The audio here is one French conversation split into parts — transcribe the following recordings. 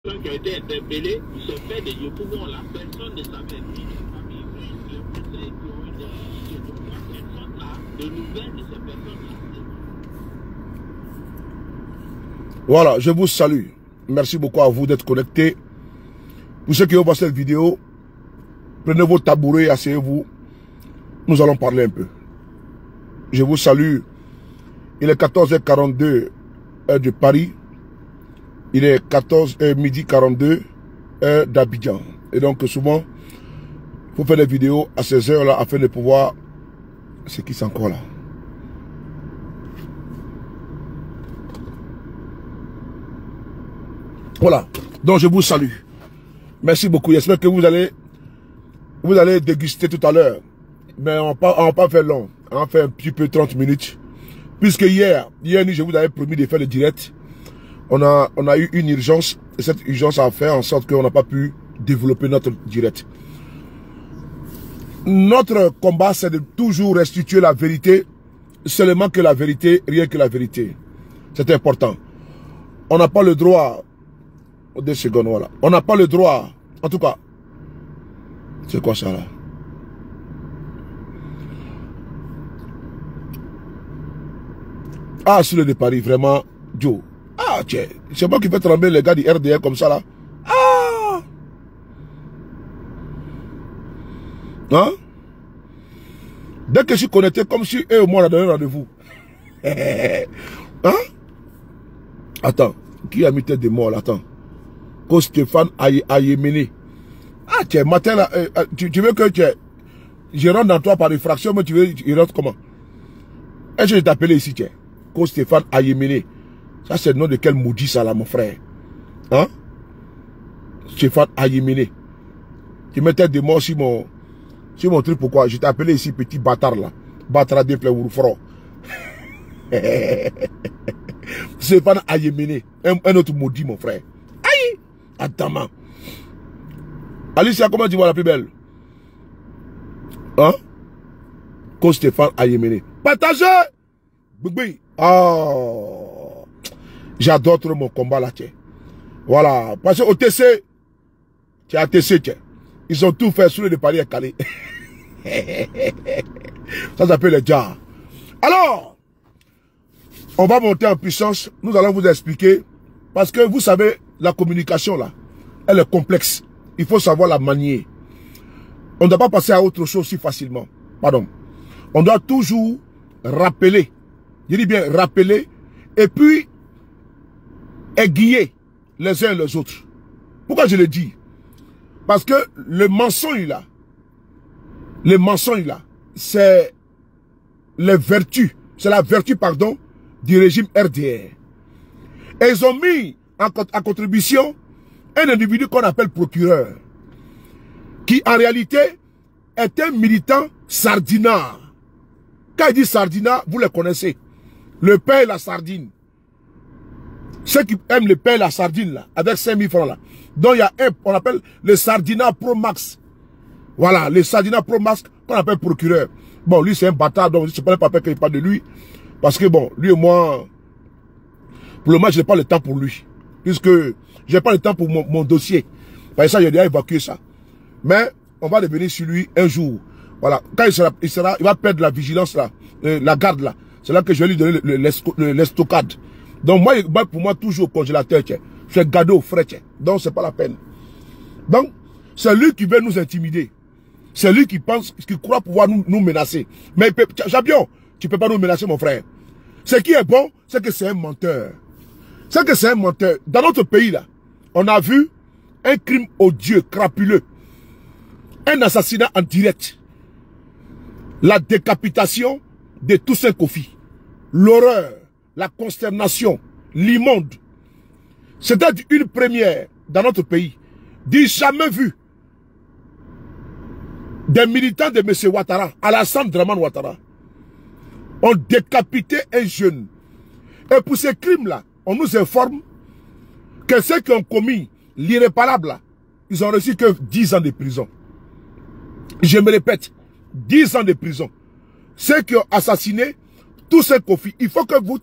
qui a été interpellé, il se fait des Yopougon là. Personne ne savait. Ni les familles, ni les conseils qui ont été impliqués. Donc, moi, personne là, de nouvelles de ces personnes-là. Voilà, je vous salue. Merci beaucoup à vous d'être connectés. Pour ceux qui ont vu cette vidéo, prenez vos tabourets et asseyez-vous. Nous allons parler un peu. Je vous salue. Il est 14h42 heure de Paris. Il est midi 42 heure d'Abidjan. Et donc souvent, il faut faire des vidéos à ces heures-là afin de pouvoir... C'est qui c'est encore là? Voilà. Donc je vous salue. Merci beaucoup. J'espère que vous allez déguster tout à l'heure. Mais on va pas faire long. On va faire un petit peu 30 minutes. Puisque hier nuit, je vous avais promis de faire le direct. On a eu une urgence. Et cette urgence a fait en sorte qu'on n'a pas pu développer notre direct. Notre combat, c'est de toujours restituer la vérité. Seulement que la vérité, rien que la vérité. C'est important. On n'a pas le droit... 2 secondes, voilà. On n'a pas le droit... En tout cas... C'est quoi ça là? Ah, sur le de Paris, vraiment, Joe. Ah, tiens, c'est moi qui fais trembler les gars du RDR comme ça, là. Ah! Hein? Dès que je suis connecté, comme si eux, moi, on a donné rendez-vous. Hein? Attends, qui a mis tête de mort, là? Attends. Que Stéphane Ayemene. Ah, tiens, matin, là, tu veux que je rentre dans toi par effraction, mais tu veux, je rentre comment? Est-ce que je t'appelle ici, tiens? Que Stéphane Ayemene. Ça, c'est le nom de quel maudit ça là, mon frère? Hein? Stéphane Ayemene. Tu mets tête de mort sur mon truc, pourquoi? Je t'ai appelé ici, petit bâtard là. Bâtard de plein ourfro. Stéphane Ayemene. Un autre maudit, mon frère. Aïe! Attends, Alicia, comment tu vois la plus belle? Hein? Que Stéphane Ayemene. Partagez! Oh! J'adore trop mon combat là, tiens. Voilà. Parce qu'au TC, tu as TC, tiens. Ils ont tout fait sous le Paris à Calais. Ça s'appelle les jars. Alors, on va monter en puissance. Nous allons vous expliquer. Parce que vous savez, la communication là, elle est complexe. Il faut savoir la manier. On ne doit pas passer à autre chose si facilement. Pardon. On doit toujours rappeler. Je dis bien rappeler. Et puis, aiguiller les uns les autres. Pourquoi je le dis? Parce que le mensonge là, c'est les vertus, c'est la vertu, pardon, du régime RDR. Et ils ont mis en contribution un individu qu'on appelle procureur, qui en réalité est un militant sardinard. Quand il dit sardinard, vous le connaissez. Le pain et la sardine. Ceux qui aiment le pain et la sardine là, avec 5000 francs là. Donc il y a un, on appelle le sardinat Pro Max. Voilà, le sardinat Pro Max qu'on appelle procureur. Bon, lui c'est un bâtard, donc je ne sais pas qu'il parle de lui. Parce que bon, lui et moi, pour le moment, je n'ai pas le temps pour lui. Puisque je n'ai pas le temps pour mon dossier. Par ça, j'ai déjà évacué ça. Mais on va revenir sur lui un jour. Voilà, quand il va perdre la vigilance là, la garde là. C'est là que je vais lui donner l'estocade. Donc moi, pour moi, toujours au congélateur, tiens. Je suis gardé au frais, tiens. Donc c'est pas la peine. Donc, c'est lui qui veut nous intimider. C'est lui qui pense, qui croit pouvoir nous menacer. Mais champion, tu peux pas nous menacer, mon frère. Ce qui est bon, c'est que c'est un menteur. C'est que c'est un menteur. Dans notre pays, là, on a vu un crime odieux, crapuleux. Un assassinat en direct. La décapitation de Toussaint Kofi. L'horreur, la consternation, l'immonde. C'était une première dans notre pays. Du jamais vu des militants de M. Ouattara, Alassane Dramane Ouattara, ont décapité un jeune. Et pour ces crimes-là, on nous informe que ceux qui ont commis l'irréparable, ils ont reçu que 10 ans de prison. Je me répète, 10 ans de prison. Ceux qui ont assassiné tous ces Kofi, il faut que vous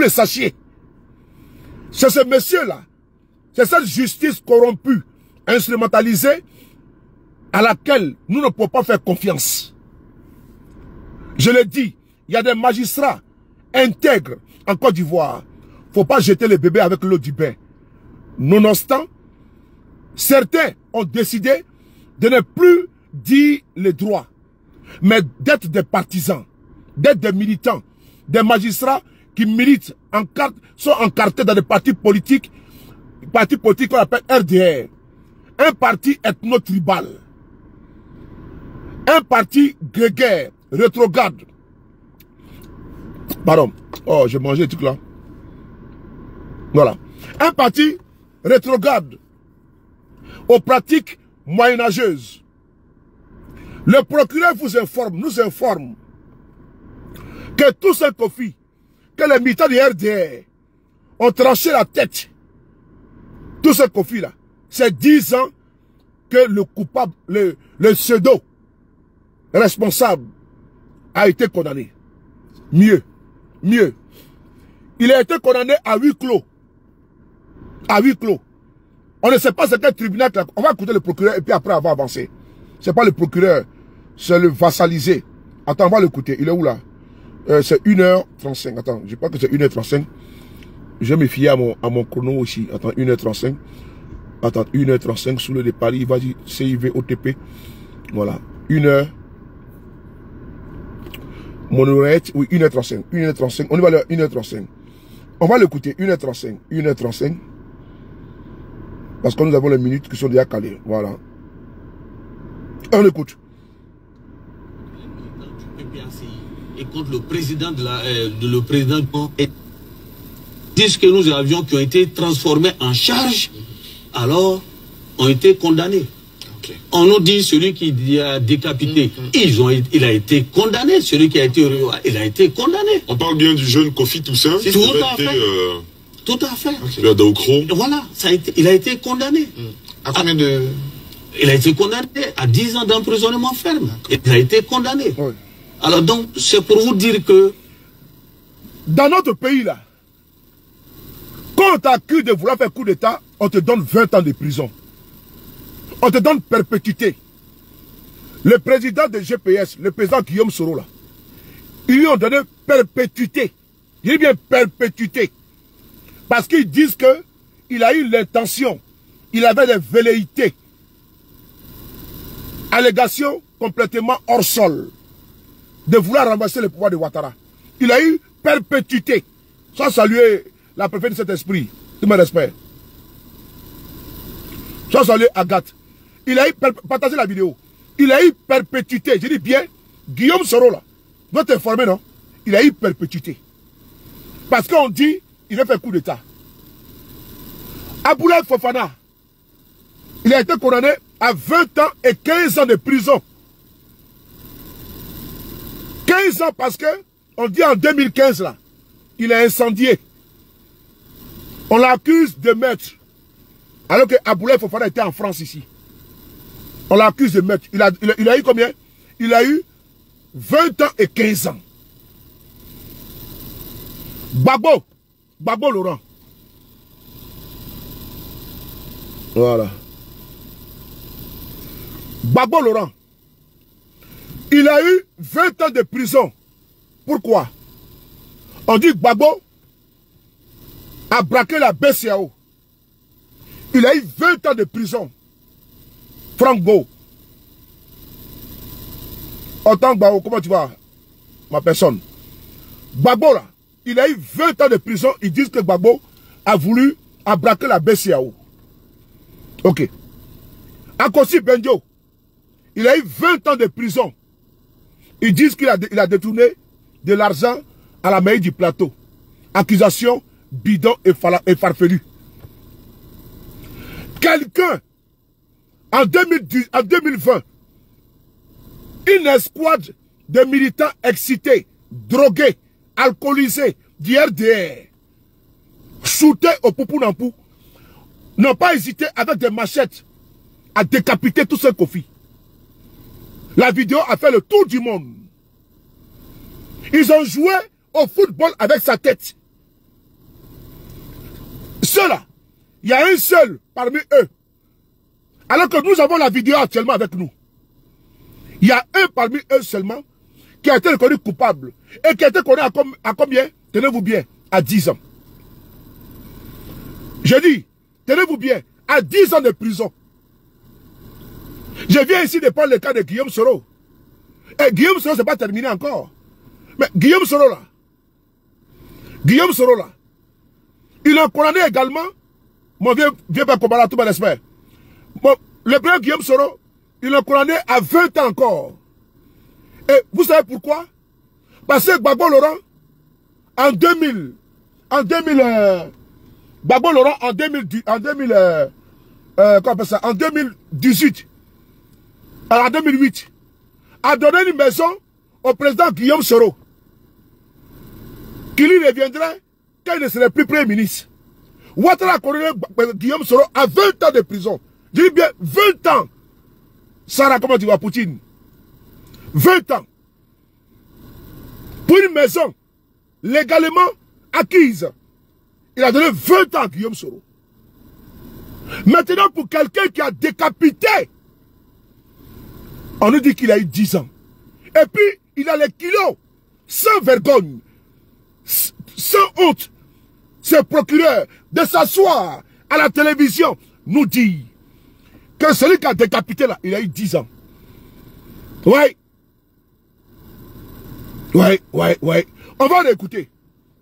le sachiez. C'est ce monsieur-là, C'est cette justice corrompue, instrumentalisée, à laquelle nous ne pouvons pas faire confiance. Je le dis, il y a des magistrats intègres en Côte d'Ivoire. Il ne faut pas jeter les bébés avec l'eau du bain. Nonobstant, certains ont décidé de ne plus dire les droits, mais d'être des partisans, d'être des militants, des magistrats qui militent, sont encartés dans des partis politiques qu'on appelle RDR, un parti ethno-tribal, un parti grégaire, rétrograde. Pardon, oh j'ai mangé le truc là. Voilà, un parti rétrograde aux pratiques moyenâgeuses. Le procureur vous informe, nous informe que tout ce conflit, que les militants du RDR ont tranché la tête, tout ce conflit là, c'est 10 ans que le coupable, le pseudo responsable a été condamné. Mieux. Il a été condamné à huis clos. À huis clos. On ne sait pas c'est quel tribunal. On va écouter le procureur et puis après on va avancer. C'est pas le procureur, c'est le vassalisé. Attends, on va l'écouter. Il est où là? C'est 1h35. Attends, je crois que c'est 1h35. Je vais me fier à mon chrono aussi. Attends, 1h35. Attends, 1h35 sous le de Paris. Vas-y, CIV, OTP. Voilà. 1h. Mon oreillette, oui, 1h35. 1h35. On y va aller 1h35. On va l'écouter. 1h35. 1h35. Parce que nous avons les minutes qui sont déjà calées. Voilà. On écoute. Et contre le président le président disent que nous avions qui ont été transformés en charge, alors ont été condamnés. Okay. On nous dit celui qui a décapité, il a été condamné. Celui qui a été il a été condamné. On parle bien du jeune Kofi Toussaint. Tout à fait. Tout à fait. Le Daoukro. Voilà, il a été condamné. À combien de... Il a été condamné à 10 ans d'emprisonnement ferme. Il a été condamné. Oui. Alors donc, c'est pour vous dire que... Dans notre pays là, quand on t'accuse de vouloir faire coup d'État, on te donne 20 ans de prison. On te donne perpétuité. Le président de GPS, le président Guillaume Soro là, ils lui ont donné perpétuité. Je dis bien perpétuité. Parce qu'ils disent que il a eu l'intention, il avait des velléités. Allégation complètement hors sol de vouloir renverser le pouvoir de Ouattara. Il a eu perpétuité. Sans saluer la préfète de cet esprit. Tout mes respects. Sans saluer Agathe. Il a eu partagez la vidéo. Il a eu perpétuité. Je dis bien, Guillaume Soro là, doit t'informer, non? Il a eu perpétuité. Parce qu'on dit, il a fait coup d'État. Aboulaye Fofana, il a été condamné à 20 ans et 15 ans de prison. 15 ans parce que, on dit en 2015 là, il a incendié. On l'accuse de meurtre. Alors que Aboulaye Fofana était en France ici. On l'accuse de meurtre. Il a eu combien? Il a eu 20 ans et 15 ans. Babo Laurent. Voilà. Babo Laurent. Il a eu 20 ans de prison. Pourquoi? On dit que Babo a braqué la BCAO. Il a eu 20 ans de prison. Franck Bo. Autant que Babo, comment tu vas? Ma personne. Babo là, il a eu 20 ans de prison. Ils disent que Babo a voulu braquer la BCAO. Ok. Akossi Benjo, il a eu 20 ans de prison. Ils disent qu'il a détourné de l'argent à la mairie du plateau. Accusation bidon et farfelue. Quelqu'un, en 2020, une escouade de militants excités, drogués, alcoolisés, du RDR, shootés au Poupounampu, n'ont pas hésité avec des machettes à décapiter tout ce Kofi. La vidéo a fait le tour du monde. Ils ont joué au football avec sa tête. Ceux-là, il y a un seul parmi eux. Alors que nous avons la vidéo actuellement avec nous. Il y a un parmi eux seulement qui a été reconnu coupable. Et qui a été connu à combien? Tenez-vous bien, à 10 ans. Je dis, tenez-vous bien, à 10 ans de prison. Je viens ici de prendre le cas de Guillaume Soro. Et Guillaume Soro, ce n'est pas terminé encore. Mais Guillaume Soro là, il est condamné également. Mon vieux pas combattre tout mon espère. Bon, le premier Guillaume Soro, il est condamné à 20 ans encore. Et vous savez pourquoi? Parce que Gbagbo Laurent, en 2018, a donné une maison au président Guillaume Soro, qui lui reviendrait quand il ne serait plus premier ministre. Ouattara a condamné Guillaume Soro à 20 ans de prison. Je dis bien 20 ans. Sarah, comment tu vois Poutine? 20 ans. Pour une maison légalement acquise. Il a donné 20 ans à Guillaume Soro. Maintenant, pour quelqu'un qui a décapité, on nous dit qu'il a eu 10 ans. Et puis, il a les kilos, sans vergogne, sans honte. Ce procureur, de s'asseoir à la télévision, nous dit que celui qui a décapité là, il a eu 10 ans. Ouais. On va l'écouter.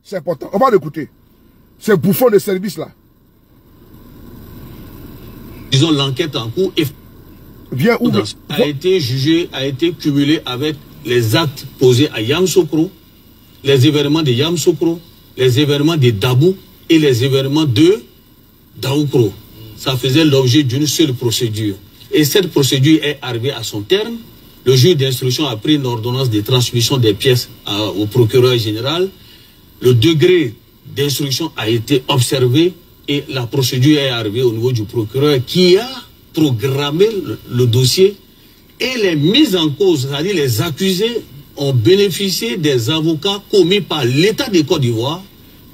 C'est important. On va l'écouter. Ce bouffon de service là. Disons l'enquête en cours et Viens où a été jugé, a été cumulé avec les actes posés à Yamoussoukro, les événements de Yamoussoukro, les événements de Dabou et les événements de Daoukro. Ça faisait l'objet d'une seule procédure. Et cette procédure est arrivée à son terme. Le juge d'instruction a pris une ordonnance de transmission des pièces au procureur général. Le degré d'instruction a été observé et la procédure est arrivée au niveau du procureur qui a programmé le dossier et les mises en cause, c'est-à-dire les accusés, ont bénéficié des avocats commis par l'État de Côte d'Ivoire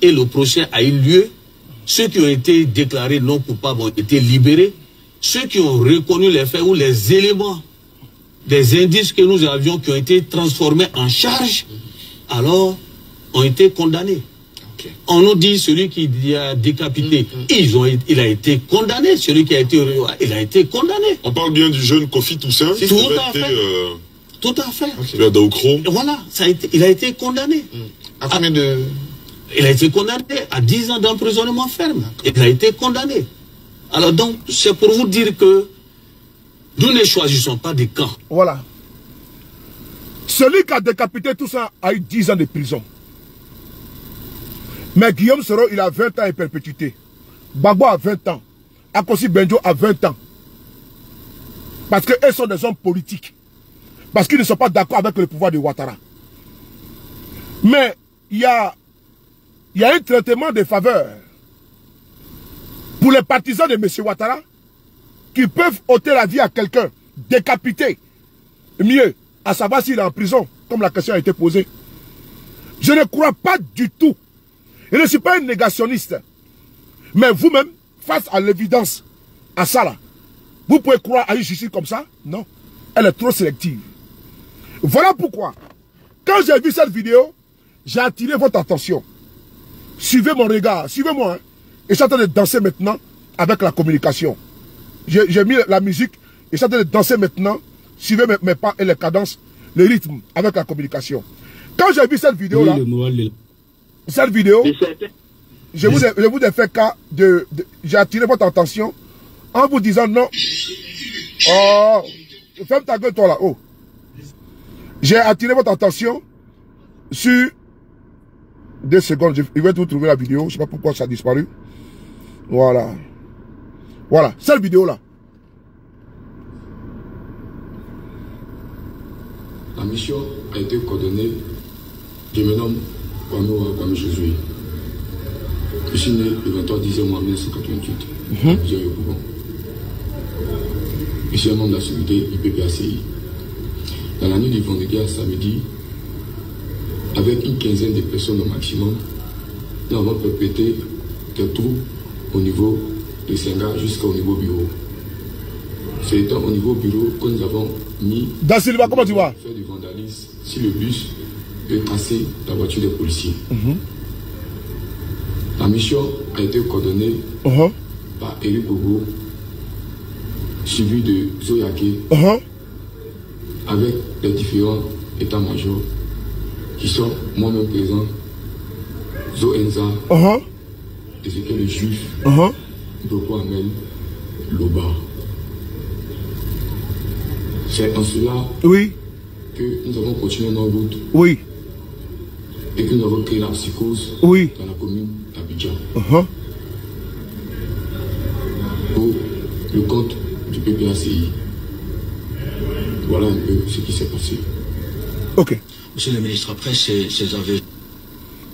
et le procès a eu lieu. Ceux qui ont été déclarés non coupables ont été libérés. Ceux qui ont reconnu les faits ou les éléments des indices que nous avions qui ont été transformés en charge, alors ont été condamnés. Okay. On nous dit celui qui a décapité, il a été condamné. Celui qui a été il a été condamné. On parle bien du jeune Kofi Toussaint. Tout à fait. Tout à fait. Okay. Voilà, il a été condamné. À combien de... Il a été condamné à 10 ans d'emprisonnement ferme. Il a été condamné. Alors donc, c'est pour vous dire que nous ne choisissons pas des camps. Voilà. Celui qui a décapité tout ça a eu 10 ans de prison. Mais Guillaume Soro, il a 20 ans et perpétuité. Gbagbo a 20 ans. Akossi Benjo a 20 ans. Parce qu'eux sont des hommes politiques. Parce qu'ils ne sont pas d'accord avec le pouvoir de Ouattara. Mais il y a un traitement de faveur pour les partisans de M. Ouattara qui peuvent ôter la vie à quelqu'un, décapité. Mieux, à savoir s'il est en prison, comme la question a été posée. Je ne crois pas du tout. Je ne suis pas un négationniste. Mais vous-même, face à l'évidence, à ça là, vous pouvez croire à une justice comme ça? Non. Elle est trop sélective. Voilà pourquoi, quand j'ai vu cette vidéo, j'ai attiré votre attention. Suivez mon regard, suivez-moi. Hein. Et je suis en train de danser maintenant avec la communication. J'ai mis la musique et je suis en train de danser maintenant. Suivez mes pas et les cadences, le rythme avec la communication. Quand j'ai vu cette vidéo-là, cette vidéo, je vous ai fait cas de j'ai attiré votre attention en vous disant non. Oh, ferme ta gueule toi là. Oh. J'ai attiré votre attention sur 2 secondes. Je vais vous trouver la vidéo. Je ne sais pas pourquoi ça a disparu. Voilà. Voilà. Cette vidéo-là. La mission a été coordonnée. Je me nomme Kwame Josué. Je suis né le 23 décembre 1988. Je suis un membre de la sécurité IPPACI. Dans la nuit du vendredi à samedi, avec une quinzaine de personnes au maximum, nous avons perpétré des troubles au niveau de Senga jusqu'au niveau bureau. C'est étant au niveau bureau que nous avons mis... Da Silva, comment tu vois? Faire du vandalisme si le bus peut casser la voiture des policiers. La mission a été coordonnée par Eric Bogo, suivi de Zoyake, avec les différents états-majors qui sont moi-même présents, Zoenza, Ezekiel le Juif, Doko Amel, Loba. C'est en cela que nous avons continué nos routes et que nous avons créé la psychose dans la commune d'Abidjan. Pour le compte du PPACI. Voilà un peu ce qui s'est passé. Ok. Monsieur le ministre, après ces aveux...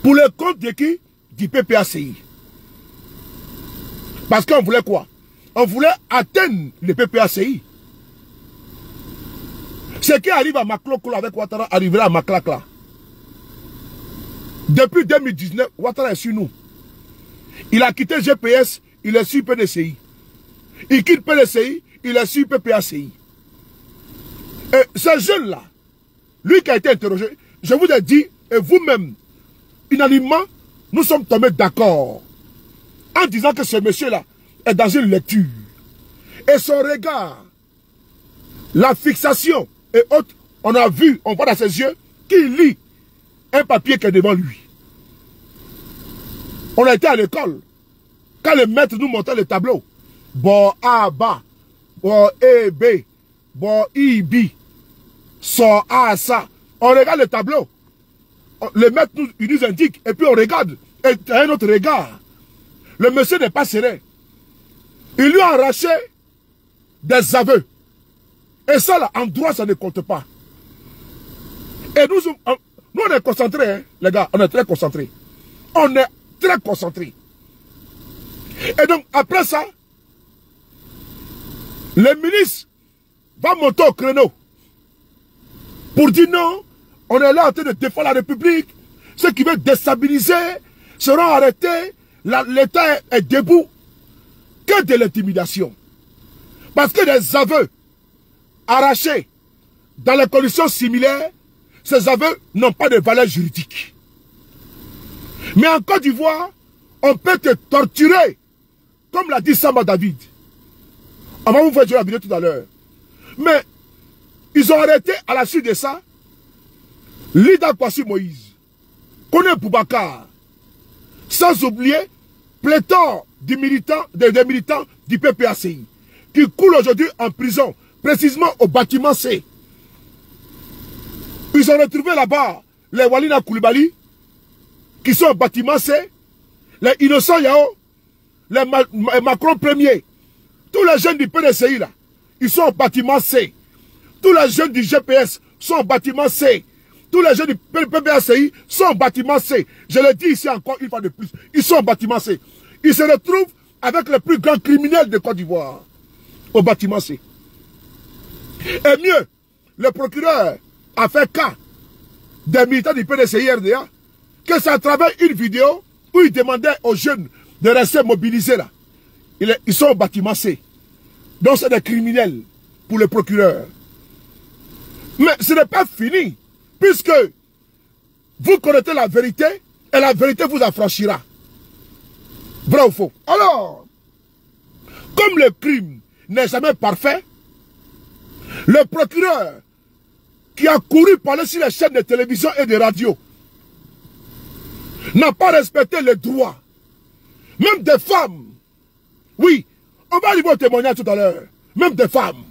Pour le compte de qui? Du PPACI. Parce qu'on voulait quoi? On voulait atteindre le PPACI. Ce qui arrive à Makloko avec Ouattara arrivera à Maklakla. Depuis 2019, Ouattara est sur nous. Il a quitté GPS, il est sur PDCI. Il quitte PDCI, il est sur PPACI. Et ce jeune-là, lui qui a été interrogé, je vous ai dit, et vous-même, unanimement, nous sommes tombés d'accord en disant que ce monsieur-là est dans une lecture. Et son regard, la fixation et autres, on a vu, on voit dans ses yeux qu'il lit un papier qui est devant lui. On a été à l'école. Quand le maître nous montrait le tableau, bon A, ba, bon E, B, bon I, B, son A, ça. On regarde le tableau. Le maître il nous indique, et puis on regarde, et un autre regard. Le monsieur n'est pas serein. Il lui a arraché des aveux. Et ça, là, en droit, ça ne compte pas. Et nous on est concentrés, hein, les gars, on est très concentrés. On est très concentrés. Et donc, après ça, le ministre va monter au créneau pour dire non, on est là en train de défendre la République. Ceux qui veulent déstabiliser seront arrêtés. L'État est debout. Que de l'intimidation. Parce que des aveux arrachés dans les conditions similaires, ces aveux n'ont pas de valeur juridique. Mais en Côte d'Ivoire, on peut te torturer, comme l'a dit Samba David. On va vous faire jouer la vidéo tout à l'heure. Mais ils ont arrêté à la suite de ça Lida Kwasi Moïse, Kone Boubacar, sans oublier pléthore des militants du PPACI qui coulent aujourd'hui en prison, précisément au bâtiment C. Ils ont retrouvé là-bas les Walina Koulibaly qui sont au bâtiment C, les Innocent Yao, les Macron Premier, tous les jeunes du PDCI là, ils sont au bâtiment C. Tous les jeunes du GPS sont au bâtiment C. Tous les jeunes du PPACI sont au bâtiment C. Je le dis ici encore une fois de plus. Ils sont au bâtiment C. Ils se retrouvent avec les plus grands criminels de Côte d'Ivoire. Au bâtiment C. Et mieux, le procureur a fait cas des militants du PDCI RDA que c'est à travers une vidéo où il demandait aux jeunes de rester mobilisés là. Ils sont au bâtiment C. Donc c'est des criminels pour le procureur. Mais ce n'est pas fini. Puisque vous connaissez la vérité et la vérité vous affranchira. Vrai ou faux? Alors, comme le crime n'est jamais parfait, le procureur qui a couru parler sur les chaînes de télévision et de radio n'a pas respecté les droits, même des femmes. Oui, on va arriver au témoignage tout à l'heure. Même des femmes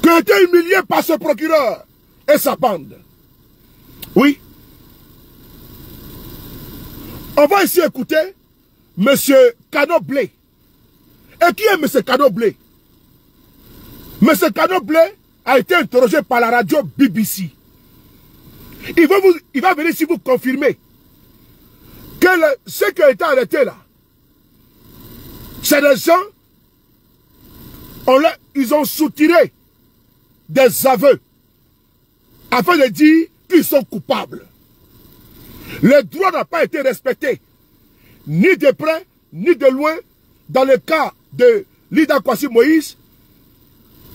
qui ont été humiliées par ce procureur et sa bande. Oui. On va ici écouter M. Kanoblé. Et qui est M. Kanoblé? M. Kanoblé a été interrogé par la radio BBC. Il va venir ici vous confirmer que ceux qui ont été arrêtés là, c'est des gens, ils ont soutiré des aveux afin de dire qu'ils sont coupables. Le droit n'a pas été respecté, ni de près, ni de loin dans le cas de Lida Kwasi Moïse,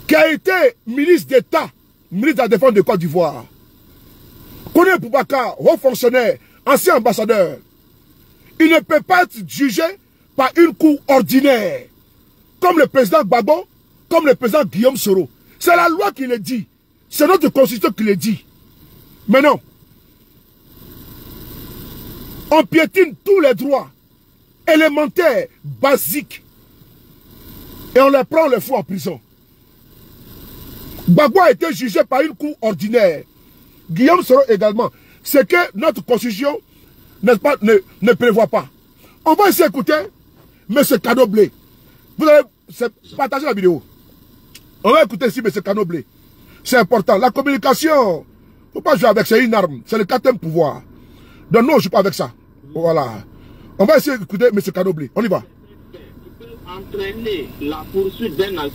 qui a été ministre d'État, ministre de la Défense de Côte d'Ivoire. Kone Boubacar, haut fonctionnaire, ancien ambassadeur, il ne peut pas être jugé par une cour ordinaire, comme le président Gbagbo, comme le président Guillaume Soro. C'est la loi qui le dit. C'est notre constitution qui le dit. Mais non. On piétine tous les droits élémentaires, basiques. Et on les prend, on les fout en prison. Gbagbo a été jugé par une cour ordinaire. Guillaume Soro également. C'est que notre constitution, n'est-ce pas, ne prévoit pas. On va essayer d'écouter M. Kanoblé. Vous allez partager la vidéo. On va écouter ici M. Kanoblé. C'est important. La communication, il ne faut pas jouer avec ça, c'est une arme. C'est le quatrième pouvoir. Donc non, je ne joue pas avec ça. Voilà. On va essayer d'écouter M. Kanoblé. On y va. Qui peut entraîner la poursuite d'un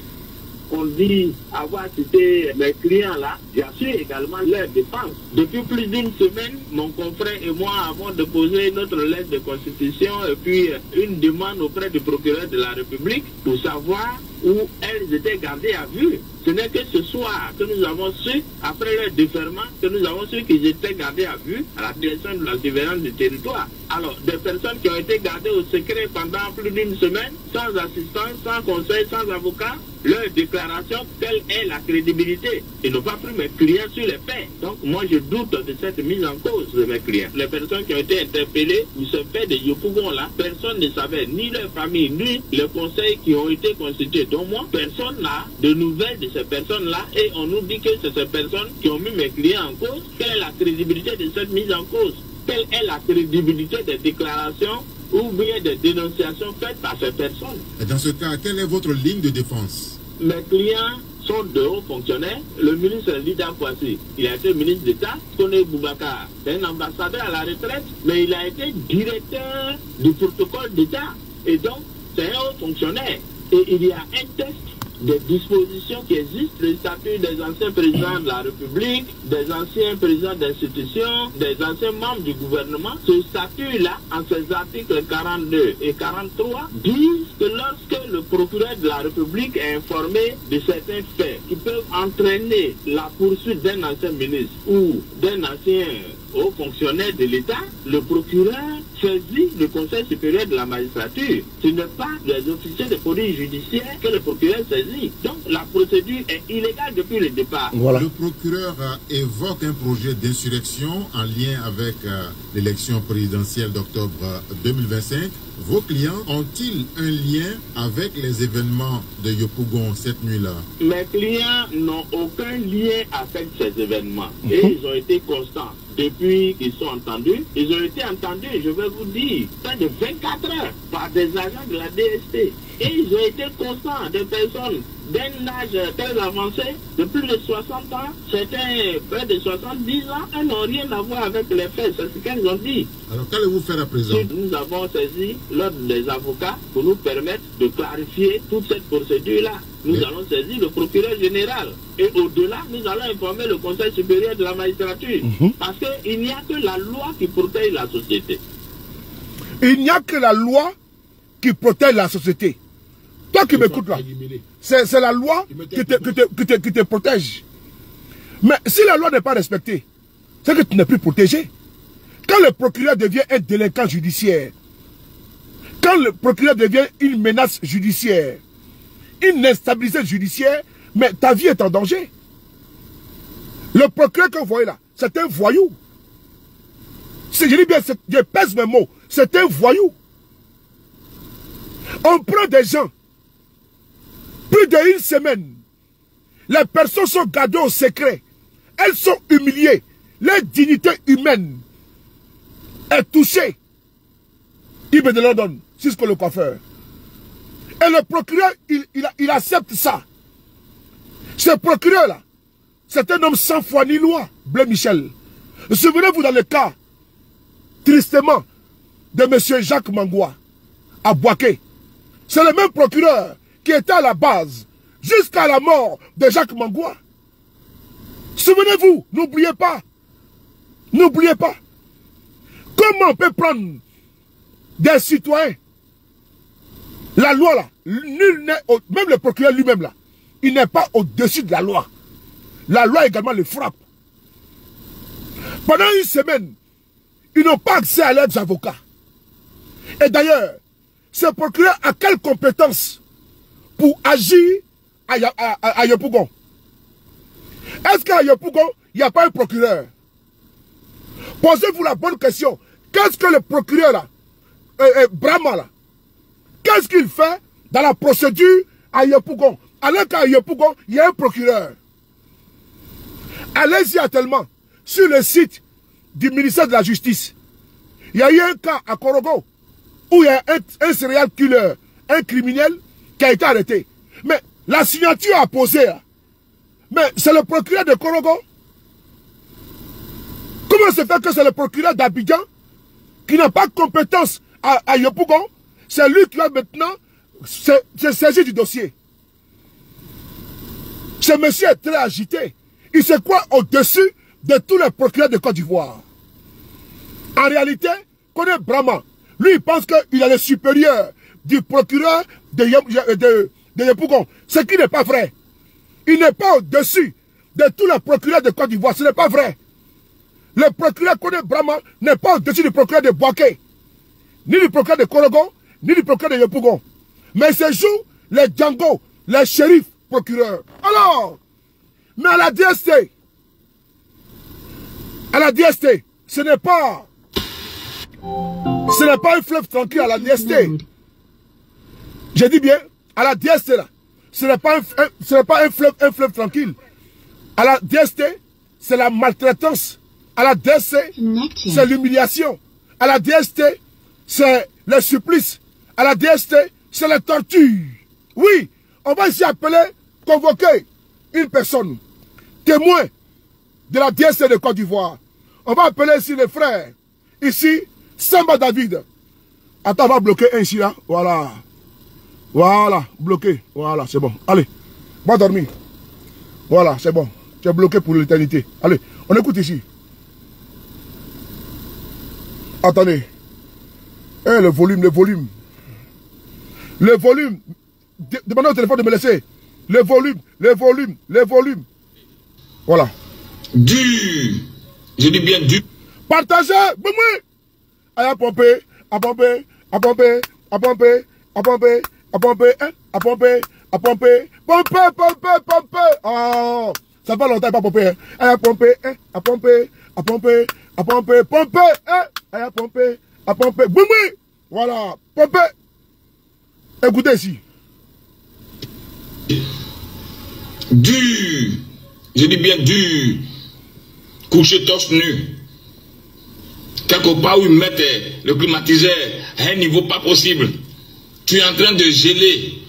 on dit avoir cité mes clients là, j'assure également leur défense. Depuis plus d'une semaine, mon confrère et moi avons déposé notre lettre de constitution et puis une demande auprès du procureur de la République pour savoir où elles étaient gardées à vue. Ce n'est que ce soir que nous avons su, après leur déferment, que nous avons su qu'ils étaient gardés à vue à la direction de la surveillance du territoire. Alors, des personnes qui ont été gardées au secret pendant plus d'une semaine, sans assistance, sans conseil, sans avocat, leur déclaration, quelle est la crédibilité? Ils n'ont pas pris mes clients sur les faits. Donc, moi, je doute de cette mise en cause de mes clients. Les personnes qui ont été interpellées, ou ce fait de Yopougon-là, personne ne savait, ni leur famille, ni les conseils qui ont été constitués. Donc, moi, personne n'a de nouvelles de ces personnes-là, et on nous dit que c'est ces personnes qui ont mis mes clients en cause. Quelle est la crédibilité de cette mise en cause? Quelle est la crédibilité des déclarations ou bien des dénonciations faites par ces personnes? Et dans ce cas, quelle est votre ligne de défense? Mes clients sont de hauts fonctionnaires. Le ministre Lida Kwasi, il a été ministre d'État. Kone Boubacar, c'est un ambassadeur à la retraite, mais il a été directeur du protocole d'État. Et donc, c'est un haut fonctionnaire. Et il y a un texte des dispositions qui existent, le statut des anciens présidents de la République, des anciens présidents d'institutions, des anciens membres du gouvernement. Ce statut-là, en ses articles 42 et 43, disent que lorsque le procureur de la République est informé de certains faits qui peuvent entraîner la poursuite d'un ancien ministre ou d'un ancien haut fonctionnaire de l'État, le procureur saisit le Conseil supérieur de la magistrature. Ce n'est pas les officiers de police judiciaire que le procureur saisit. Donc la procédure est illégale depuis le départ. Voilà. Le procureur évoque un projet d'insurrection en lien avec l'élection présidentielle d'octobre 2025. Vos clients ont-ils un lien avec les événements de Yopougon cette nuit-là? Mes clients n'ont aucun lien avec ces événements. Et ils ont été constants. Depuis qu'ils sont entendus, ils ont été entendus, je vais vous dire, près de 24 heures par des agents de la DST. Et ils ont été constants, des personnes d'un âge très avancé, de plus de 60 ans, certains près de 70 ans, elles n'ont rien à voir avec les faits, c'est ce qu'elles ont dit. Alors qu'allez-vous faire à présent? Nous avons saisi l'ordre des avocats pour nous permettre de clarifier toute cette procédure-là. Nous allons saisir le procureur général. Et au-delà, nous allons informer le Conseil supérieur de la magistrature. Parce qu'il n'y a que la loi qui protège la société. Il n'y a que la loi qui protège la société. Toi qui m'écoutes là, c'est la loi qui te protège. Mais si la loi n'est pas respectée, c'est que tu n'es plus protégé. Quand le procureur devient un délinquant judiciaire, quand le procureur devient une menace judiciaire, une instabilité judiciaire, mais ta vie est en danger. Le procureur que vous voyez là, c'est un voyou. Je dis bien, je pèse mes mots, c'est un voyou. On prend des gens, plus d'une semaine, les personnes sont gardées au secret, elles sont humiliées, leur dignité humaine est touchée. Ibn de London, Cisco le coiffeur. Et le procureur, il accepte ça. Ce procureur-là, c'est un homme sans foi ni loi, Blé Michel. Souvenez-vous dans le cas, tristement, de M. Jacques Mangoua, à Boaké. C'est le même procureur qui était à la base, jusqu'à la mort de Jacques Mangoua. Souvenez-vous, n'oubliez pas. N'oubliez pas. Comment on peut prendre des citoyens La loi là, nul n'est même le procureur lui-même là, il n'est pas au-dessus de la loi. La loi également le frappe. Pendant une semaine, ils n'ont pas accès à leurs avocats. Et d'ailleurs, ce procureur a quelle compétence pour agir à Yopougon? Est-ce qu'à Yopougon, il n'y a pas un procureur? Posez-vous la bonne question. Qu'est-ce que le procureur là, Brahma là, qu'est-ce qu'il fait dans la procédure à Yopougon? Alors qu'à Yopougon, il y a un procureur. Allez-y actuellement sur le site du ministère de la Justice. Il y a eu un cas à Korogo où il y a un serial killer, un criminel qui a été arrêté. Mais la signature a posé là. Mais c'est le procureur de Korogo. Comment se fait que c'est le procureur d'Abidjan qui n'a pas de compétence à Yopougon? C'est lui qui va maintenant se saisir du dossier. Ce monsieur est très agité. Il se croit au-dessus de tous les procureurs de Côte d'Ivoire. En réalité, connaît Brahma. Lui, il pense qu'il est le supérieur du procureur de Yopougon. Ce qui n'est pas vrai. Il n'est pas au-dessus de tous les procureurs de Côte d'Ivoire. Ce n'est pas vrai. Le procureur Kone Brahma n'est pas au-dessus du procureur de Boaké, ni du procureur de Korogo, ni du procureur de Yopougon. Mais c'est joue les Django, les shérifs procureurs. Alors, mais à la DST, ce n'est pas un fleuve tranquille à la DST. J'ai dit bien, à la DST là, ce n'est pas un fleuve tranquille. À la DST, c'est la maltraitance. À la DST, c'est l'humiliation. À la DST, c'est le supplice. À la DST, c'est la torture. Oui, on va ici appeler, convoquer une personne, témoin de la DST de Côte d'Ivoire. On va appeler ici les frères. Ici, Samba David. Attends, on va bloquer un ici là. Voilà. Voilà, bloqué. Voilà, c'est bon. Allez, va dormir. Voilà, c'est bon. Tu es bloqué pour l'éternité. Allez, on écoute ici. Attendez. Eh, le volume. Demandez au téléphone de me laisser. Le volume. Voilà. Dur. Je dis bien dur. Partagez. Oui. Allez, à pomper. Pompez. Oh, ça fait longtemps pas pomper. Allez, à pomper. Oui. Voilà. Pomper. Écoutez ici. Dur. Je dis bien dur. Coucher torse nu. Quelque part où ils mettent le climatiseur à un niveau pas possible. Tu es en train de geler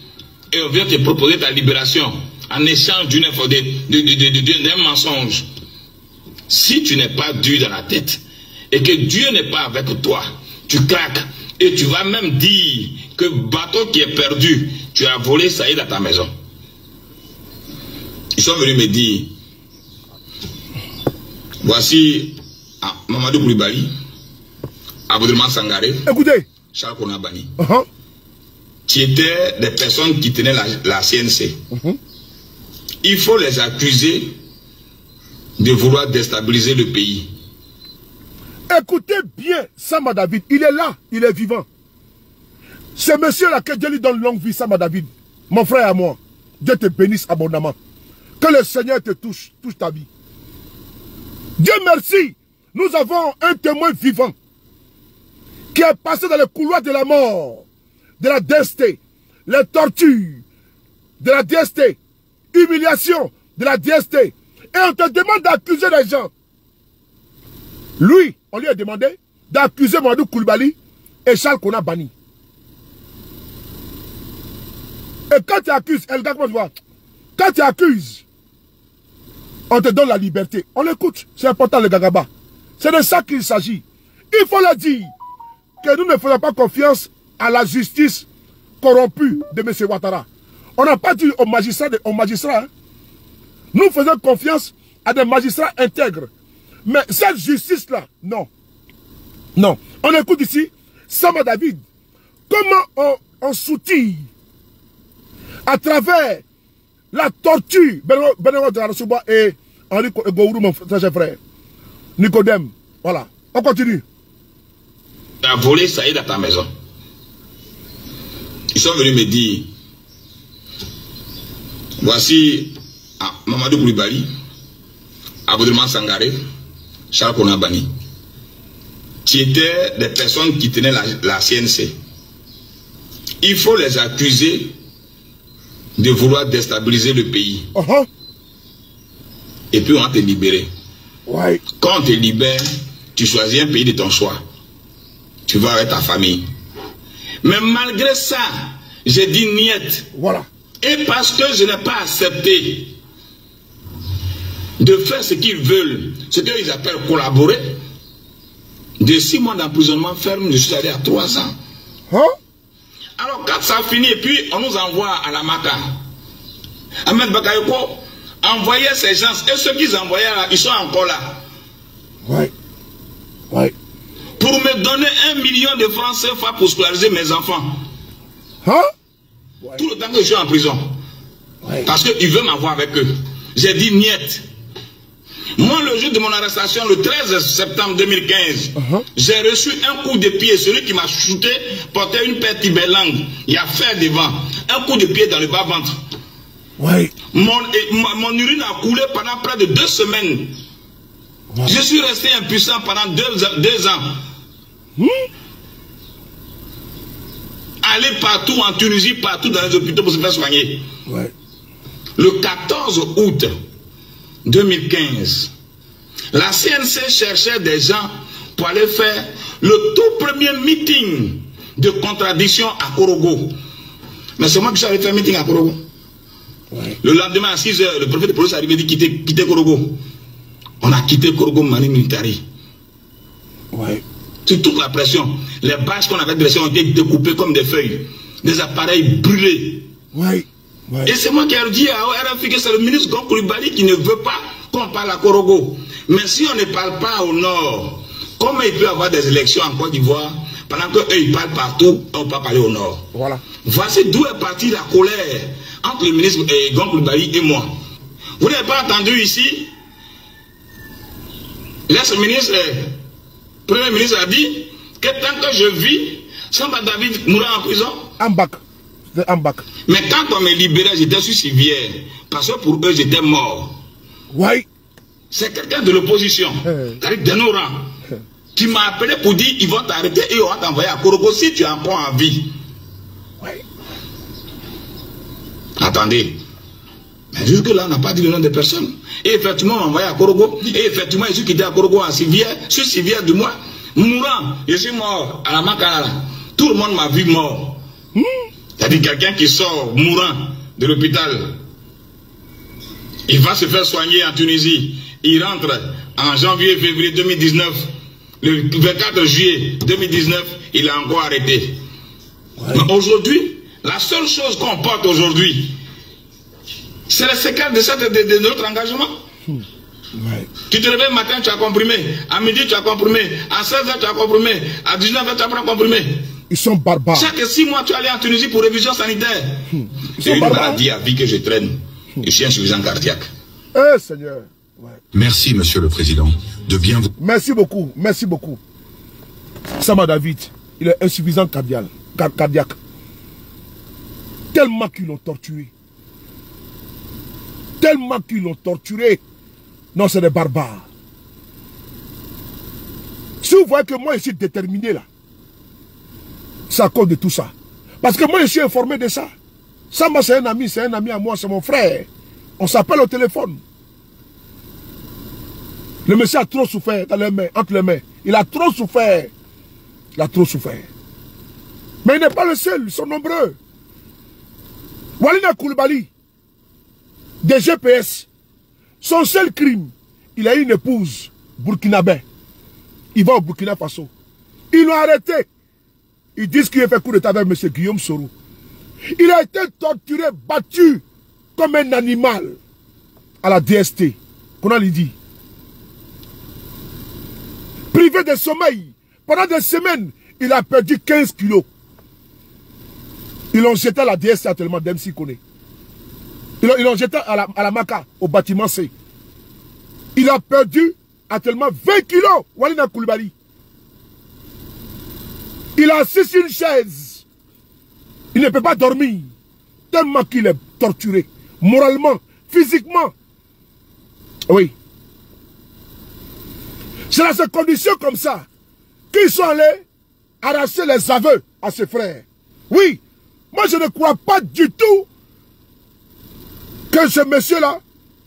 et on vient te proposer ta libération en échange d'un mensonge. Si tu n'es pas dur dans la tête et que Dieu n'est pas avec toi, tu craques et tu vas même dire que bateau qui est perdu, tu as volé ça y est dans ta maison. Ils sont venus me dire, voici Mamadou Koulibaly, Aboudraman Sangaré, écoutez, Charles Konabani. Qui étaient des personnes qui tenaient la CNC. Il faut les accuser de vouloir déstabiliser le pays. Écoutez bien Samba David, il est là, il est vivant. Ce monsieur-là, que Dieu lui donne longue vie, Samba David, mon frère à moi, Dieu te bénisse abondamment. Que le Seigneur te touche ta vie. Dieu merci, nous avons un témoin vivant qui est passé dans le couloir de la mort, de la DST, les tortures, de la DST, humiliation, de la DST. Et on te demande d'accuser les gens. Lui, on lui a demandé d'accuser Mamadou Koulibaly et Charles Konabani. Et quand tu accuses, quand tu accuses, on te donne la liberté. On l'écoute, c'est important le Gagaba. C'est de ça qu'il s'agit. Il faut le dire que nous ne faisons pas confiance à la justice corrompue de M. Ouattara. On n'a pas dit aux magistrats. Hein. Nous faisons confiance à des magistrats intègres. Mais cette justice-là, non. Non. On écoute ici Samba David. comment on soutient à travers la torture Benoît de Arasuba et Henri Gourou, mon frère Nicodème. Voilà, on continue. Tu as volé Saïd à ta maison. Ils sont venus me dire, voici Mamadou Koulibaly, Aboudraman Sangaré, Charles Konabani. Tu étais des personnes qui tenaient la CNC. Il faut les accuser de vouloir déstabiliser le pays. Et puis on va te libérer. Ouais. Quand on te libère, tu choisis un pays de ton choix. Tu vas avec ta famille. Mais malgré ça, j'ai dit niet. Voilà. Et parce que je n'ai pas accepté de faire ce qu'ils veulent, ce qu'ils appellent collaborer, de 6 mois d'emprisonnement ferme, je suis allé à 3 ans. Alors quand ça finit, et puis on nous envoie à la Maka. Ahmed Bakayoko envoyait ces gens, et ceux qu'ils envoyaient là, ils sont encore là. Ouais. Ouais. Pour me donner 1 million de francs CFA pour scolariser mes enfants. Ouais. Tout le temps que je suis en prison. Ouais. Parce qu'ils veulent m'avoir avec eux. J'ai dit niet. Moi, le jour de mon arrestation, le 13 septembre 2015, j'ai reçu un coup de pied. Celui qui m'a shooté portait une paire Tibelang. Il y a fer devant. Un coup de pied dans le bas-ventre. Ouais. Mon urine a coulé pendant près de 2 semaines. Ouais. Je suis resté impuissant pendant 2 ans. Aller partout en Tunisie, partout dans les hôpitaux pour se faire soigner. Ouais. Le 14 août 2015, la CNC cherchait des gens pour aller faire le tout premier meeting de contradiction à Korogo. Mais c'est moi qui suis allé faire un meeting à Korogo. Ouais. Le lendemain à 6 h, le préfet de police est arrivé et dit quitter Korogo. On a quitté Korogo Mani Militari. Ouais. Sur toute la pression, les bâches qu'on avait dressées ont été découpées comme des feuilles, des appareils brûlés. Ouais. Ouais. Et c'est moi qui ai dit à RFI que c'est le ministre Gon Koulibaly qui ne veut pas qu'on parle à Korogo. Mais si on ne parle pas au nord, comment il peut y avoir des élections en Côte d'Ivoire pendant qu'eux ils parlent partout, on ne peut pas parler au nord? Voilà. Voici d'où est partie la colère entre le ministre Gon Koulibaly et moi. Vous n'avez pas entendu ici? L'ex-ministre, Premier ministre a dit que tant que je vis, Samba David mourra en prison. Mais quand on me libérait, j'étais sous civière. Parce que pour eux, j'étais mort. Ouais. C'est quelqu'un de l'opposition, c'est-à-dire de nos rangs, qui m'a appelé pour dire ils vont t'arrêter et on va t'envoyer à Korogo si tu es encore en vie. Ouais. Attendez. Mais jusque-là, on n'a pas dit le nom de personne. Et effectivement, on m'a envoyé à Korogo. Et effectivement, je suis quitté à Korogo en civière. Je suis civière de moi. Mourant, je suis mort à la Makala. Tout le monde m'a vu mort. C'est-à-dire quelqu'un qui sort mourant de l'hôpital. Il va se faire soigner en Tunisie. Il rentre en janvier-février 2019. Le 24 juillet 2019, il est encore arrêté. Ouais. Mais aujourd'hui, la seule chose qu'on porte aujourd'hui, c'est le séquelles de notre engagement. Ouais. Tu te réveilles le matin, tu as comprimé. À midi, tu as comprimé. À 16h, tu as comprimé. À 19h, tu as comprimé. Ils sont barbares. Chaque 6 mois, tu es allé en Tunisie pour révision sanitaire. C'est une maladie à vie que je traîne. Je suis insuffisant cardiaque. Eh, Seigneur. Ouais. Merci, Monsieur le Président, de bien vous... Merci beaucoup, merci beaucoup. Samba David, il est insuffisant cardiaque. Tellement qu'ils l'ont torturé. Tellement qu'ils l'ont torturé. Non, c'est des barbares. Si vous voyez que moi, je suis déterminé là, c'est à cause de tout ça. Parce que moi, je suis informé de ça. Samba, c'est un ami à moi, c'est mon frère. On s'appelle au téléphone. Le monsieur a trop souffert dans les mains, entre les mains. Il a trop souffert. Il a trop souffert. Mais il n'est pas le seul, ils sont nombreux. Walina Koulibaly, des GPS, son seul crime, il a une épouse burkinabé. Il va au Burkina Faso. Ils l'ont arrêté. Ils disent qu'il a fait coup d'état avec M. Guillaume Soro. Il a été torturé, battu comme un animal à la DST. Qu'on a lui dit. Privé de sommeil. Pendant des semaines, il a perdu 15 kilos. Ils l'ont jeté à la DS actuellement d'MC Kone. Ils l'ont jeté à la Maka, au bâtiment C. Il a perdu actuellement 20 kilos. Walina Koulibaly. Il a assis sur une chaise. Il ne peut pas dormir. Tellement qu'il est torturé. Moralement, physiquement. Oui. C'est dans ces conditions comme ça qu'ils sont allés arracher les aveux à ses frères. Oui. Moi, je ne crois pas du tout que ce monsieur-là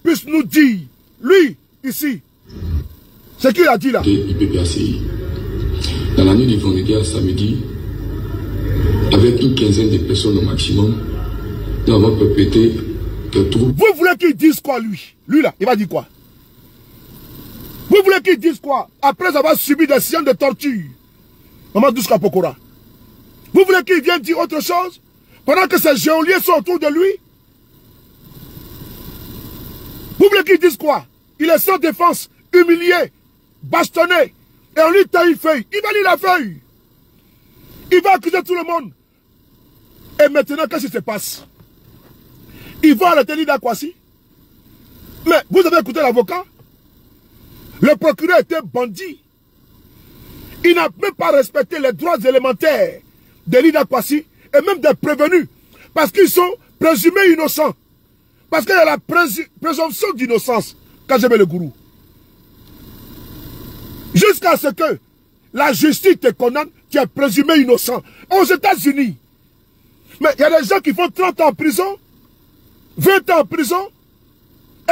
puisse nous dire, lui, ici, ce qu'il a dit là. IPPACI. Dans la nuit du vendredi à samedi, avec une quinzaine de personnes au maximum, nous avons perpétré des troubles. Vous voulez qu'il dise quoi, lui? Lui là, il va dire quoi? Vous voulez qu'il dise quoi? Après avoir subi des séances de torture. Maman Douska Pokora. Vous voulez qu'il vienne dire autre chose? Pendant que ces géoliers sont autour de lui? Vous voulez qu'il dise quoi? Il est sans défense, humilié, bastonné. Et on lui tend une feuille. Il va lire la feuille. Il va accuser tout le monde. Et maintenant, qu'est-ce qui se passe? Il va arrêter Lida Kwasi. Mais vous avez écouté l'avocat? Le procureur était bandit. Il n'a même pas respecté les droits élémentaires de Lida Kwasi et même des prévenus. Parce qu'ils sont présumés innocents. Parce qu'il y a la présomption d'innocence quand je mets le gourou. Jusqu'à ce que la justice te condamne, tu es présumé innocent. Aux États-Unis. Mais il y a des gens qui font 30 ans en prison, 20 ans en prison,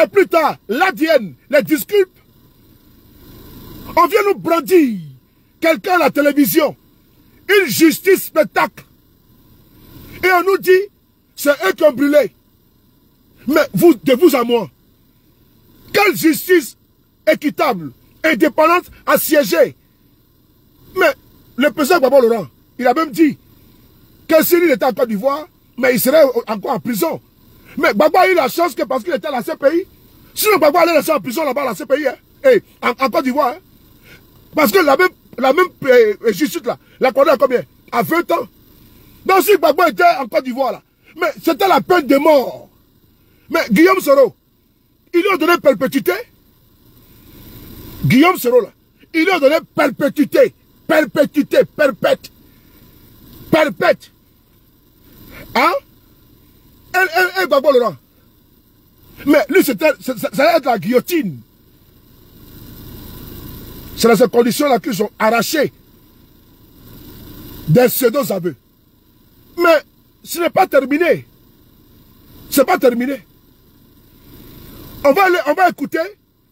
et plus tard, l'ADN les disculpe. On vient nous brandir quelqu'un à la télévision, une justice spectacle. Et on nous dit, c'est eux qui ont brûlé. Mais vous, de vous à moi, quelle justice équitable, indépendante, a siégé? Mais le président Gbagbo Laurent, il a même dit que s'il était en Côte d'Ivoire, mais il serait encore en prison. Mais Gbagbo a eu la chance que parce qu'il était à la CPI, sinon Gbagbo allait rester en prison là-bas à la CPI, hein, et en Côte d'Ivoire. Hein, parce que la même justice là, la condamne à combien? À 20 ans. Donc si Gbagbo était en Côte d'Ivoire là, mais c'était la peine de mort. Mais Guillaume Soro, il lui a donné perpétuité. Guillaume Soro là, il lui a donné perpétuité. Perpétuité, perpète. Perpète. Hein? Et Gbagbo Laurent. Mais lui, ça allait être la guillotine. C'est dans ces conditions-là qu'ils ont arraché des pseudo-aveux. Mais ce n'est pas terminé. Ce n'est pas terminé. On va écouter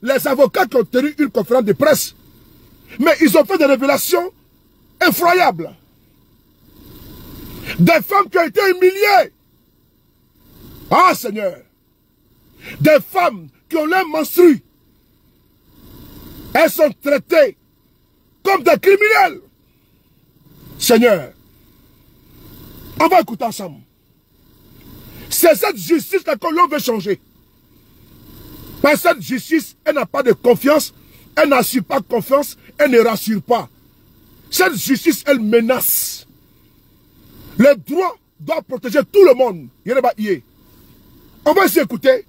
les avocats qui ont tenu une conférence de presse. Mais ils ont fait des révélations effroyables. Des femmes qui ont été humiliées. Ah Seigneur. Des femmes qui ont l'air menstrues. Elles sont traitées comme des criminels. Seigneur. On va écouter ensemble. C'est cette justice-là que l'on veut changer. Parce que cette justice, elle n'a pas de confiance, elle n'assure pas confiance, elle ne rassure pas. Cette justice, elle menace. Le droit doit protéger tout le monde. On va essayer d'écouter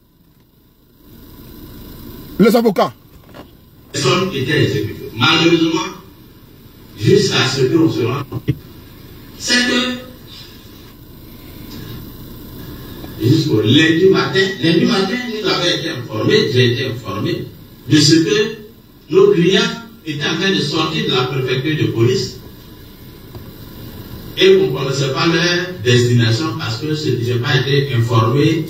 les avocats. Les personnes étaient exécutées. Malheureusement, jusqu'à ce qu'on se rende compte, c'est que jusqu'au lundi matin, nous avons été informés, j'ai été informé de ce que nos clients étaient en train de sortir de la préfecture de police et on ne connaissait pas leur destination parce que je n'ai pas été informé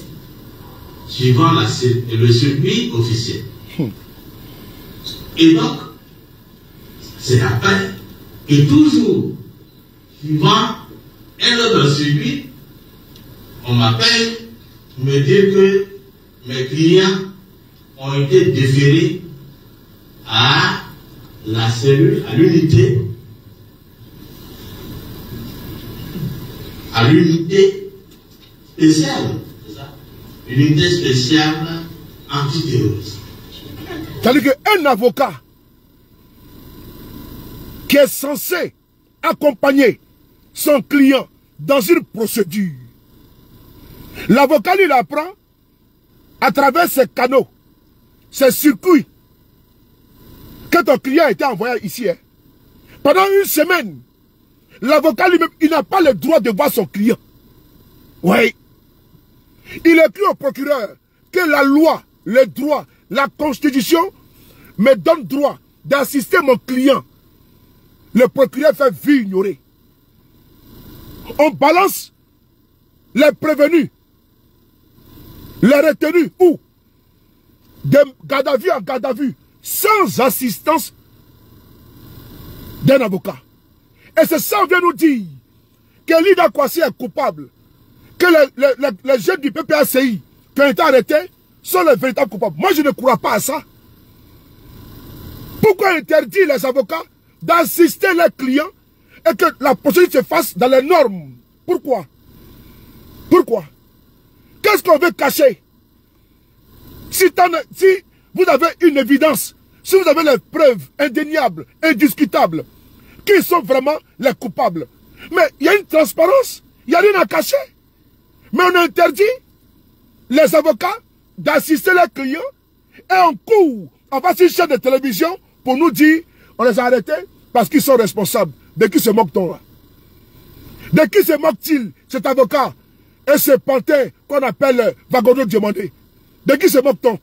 suivant le circuit officiel. Et donc, c'est après que toujours, suivant un autre circuit, on m'appelle me dire que mes clients ont été déférés à la cellule, à l'unité spéciale, l'unité spéciale antiterroriste. C'est-à-dire qu'un avocat qui est censé accompagner son client dans une procédure. L'avocat, lui, l'apprend à travers ses canaux, ses circuits, que ton client a été envoyé ici. Hein. Pendant une semaine, l'avocat lui-même, il n'a pas le droit de voir son client. Oui. Il écrit au procureur que la loi, le droit, la constitution me donne droit d'assister mon client. Le procureur fait vie ignorer. On balance les prévenus, les retenus, ou de garde à vue en garde à vue, sans assistance d'un avocat. Et c'est ça qu'on vient nous dire que Lida Kwasi est coupable, que les jeunes du PPACI qui ont été arrêtés sont les véritables coupables. Moi, je ne crois pas à ça. Pourquoi interdire les avocats d'assister les clients et que la procédure se fasse dans les normes? Pourquoi? Pourquoi? Qu'est-ce qu'on veut cacher? Si vous avez une évidence, si vous avez les preuves indéniables, indiscutables, qui sont vraiment les coupables, mais il y a une transparence, il n'y a rien à cacher. Mais on interdit les avocats d'assister les clients et on court en face d'une chaîne de télévision pour nous dire on les a arrêtés parce qu'ils sont responsables. De qui se moque-t-on là? De qui se moque-t-il cet avocat et ce pantin qu'on appelle Vagono Diomandé? De qui se moque-t-on?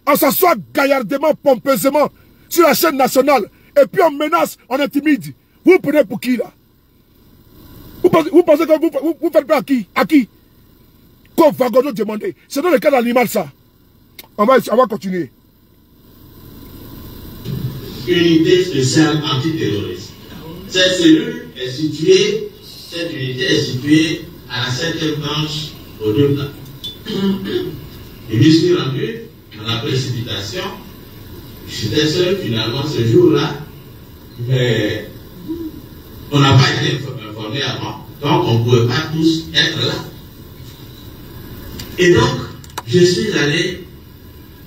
On s'assoit gaillardement, pompeusement sur la chaîne nationale et puis on menace, on intimide. Vous prenez pour qui là? Vous pensez que vous faites pas à qui? À qui? Comme Vagono Diomandé. C'est dans le cas d'animal ça. On va continuer. Unité spéciale antiterroriste. Cette cellule est située, cette unité est située à la 7e branche au 2 plans. Je me suis rendu dans la précipitation. J'étais seul finalement ce jour-là, mais on n'a pas été informé avant, donc on ne pouvait pas tous être là. Et donc, je suis allé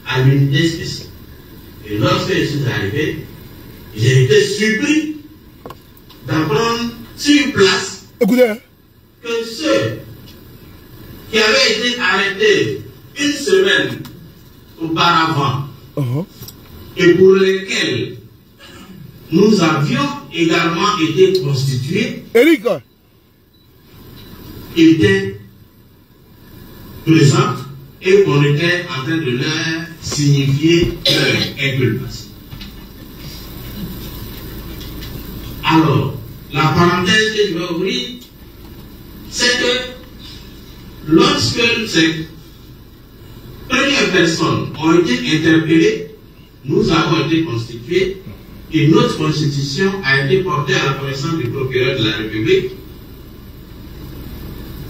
à l'unité spéciale. Et lorsque je suis arrivé, j'ai été surpris d'apprendre sur place que ceux qui avaient été arrêtés une semaine auparavant et pour lesquels nous avions également été constitués, étaient présents et qu'on était en train de leur signifier leur inculpation. Alors, la parenthèse que je vais ouvrir, c'est que lorsque ces premières personnes ont été interpellées, nous avons été constitués et notre constitution a été portée à la connaissance du procureur de la République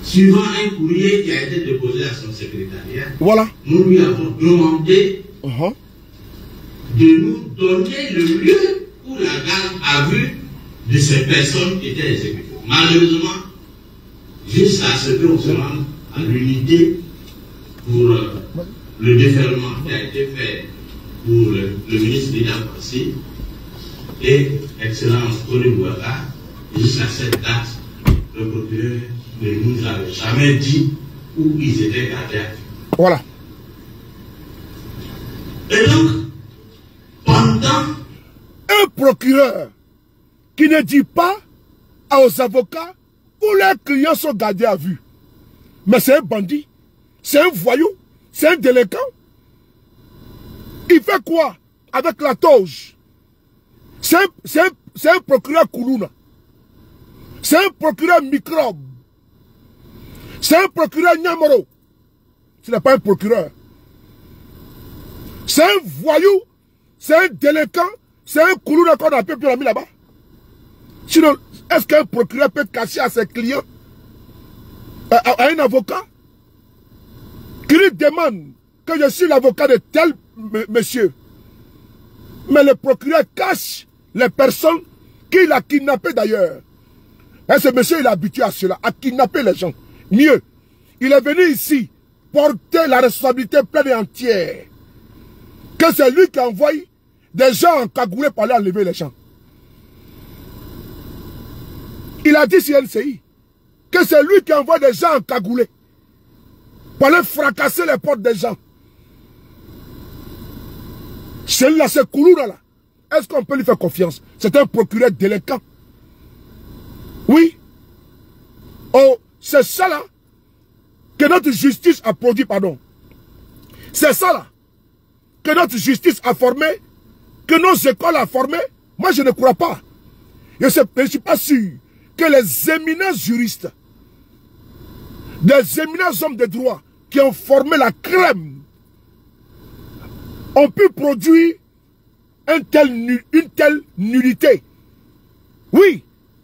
suivant un courrier qui a été déposé à son secrétariat. Voilà. Nous lui avons demandé de nous donner le lieu où la garde à vue de ces personnes était exécutée. Malheureusement, jusqu'à ce qu'on se rende à l'unité pour le déferlement qui a été fait pour le ministre Lida Kwasi et Excellence Tony Bouaka, jusqu'à cette date, le procureur ne nous avait jamais dit où ils étaient gardés à vue. Voilà. Et donc, pendant un procureur qui ne dit pas aux avocats où leurs clients sont gardés à vue, mais c'est un bandit, c'est un voyou, c'est un délinquant. Il fait quoi avec la toge? C'est un procureur Koulouna. C'est un procureur microbe. C'est un procureur Nyamoro. Ce n'est pas un procureur. C'est un voyou, c'est un délinquant, c'est un Koulouna qu'on a pu la mis là-bas. Sinon, est-ce qu'un procureur peut cacher à ses clients, à un avocat, qui lui demande que je suis l'avocat de tel monsieur? Mais le procureur cache les personnes qu'il a kidnappées d'ailleurs. Et ce monsieur, il est habitué à cela, à kidnapper les gens. Mieux, il est venu ici porter la responsabilité pleine et entière. Que c'est lui qui envoie des gens encagoulés pour aller enlever les gens. Il a dit sur LCI que c'est lui qui envoie des gens encagoulés pour aller fracasser les portes des gens. Celui-là, c'est Kouloura là. Est-ce qu'on peut lui faire confiance? C'est un procureur délinquant. Oui. Oh, c'est ça là que notre justice a produit, pardon. C'est ça là que notre justice a formé, que nos écoles a formé. Moi, je ne crois pas. Je ne suis pas sûr que les éminents juristes, des éminents hommes de droit qui ont formé la crème, ont pu produire une telle nullité. Oui,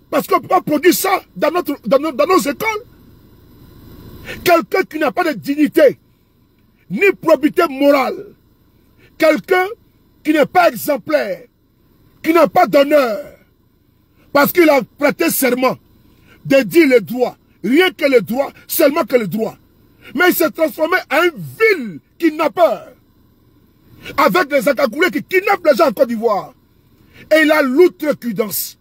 parce qu'on ne peut pas produire ça dans nos écoles. Quelqu'un qui n'a pas de dignité, ni probité morale, quelqu'un qui n'est pas exemplaire, qui n'a pas d'honneur, parce qu'il a prêté serment de dire le droit, rien que le droit, seulement que le droit. Mais il s'est transformé en un vil kidnappeur, avec des encagoulés qui kidnappent les gens en Côte d'Ivoire. Et il a l'outrecuidance,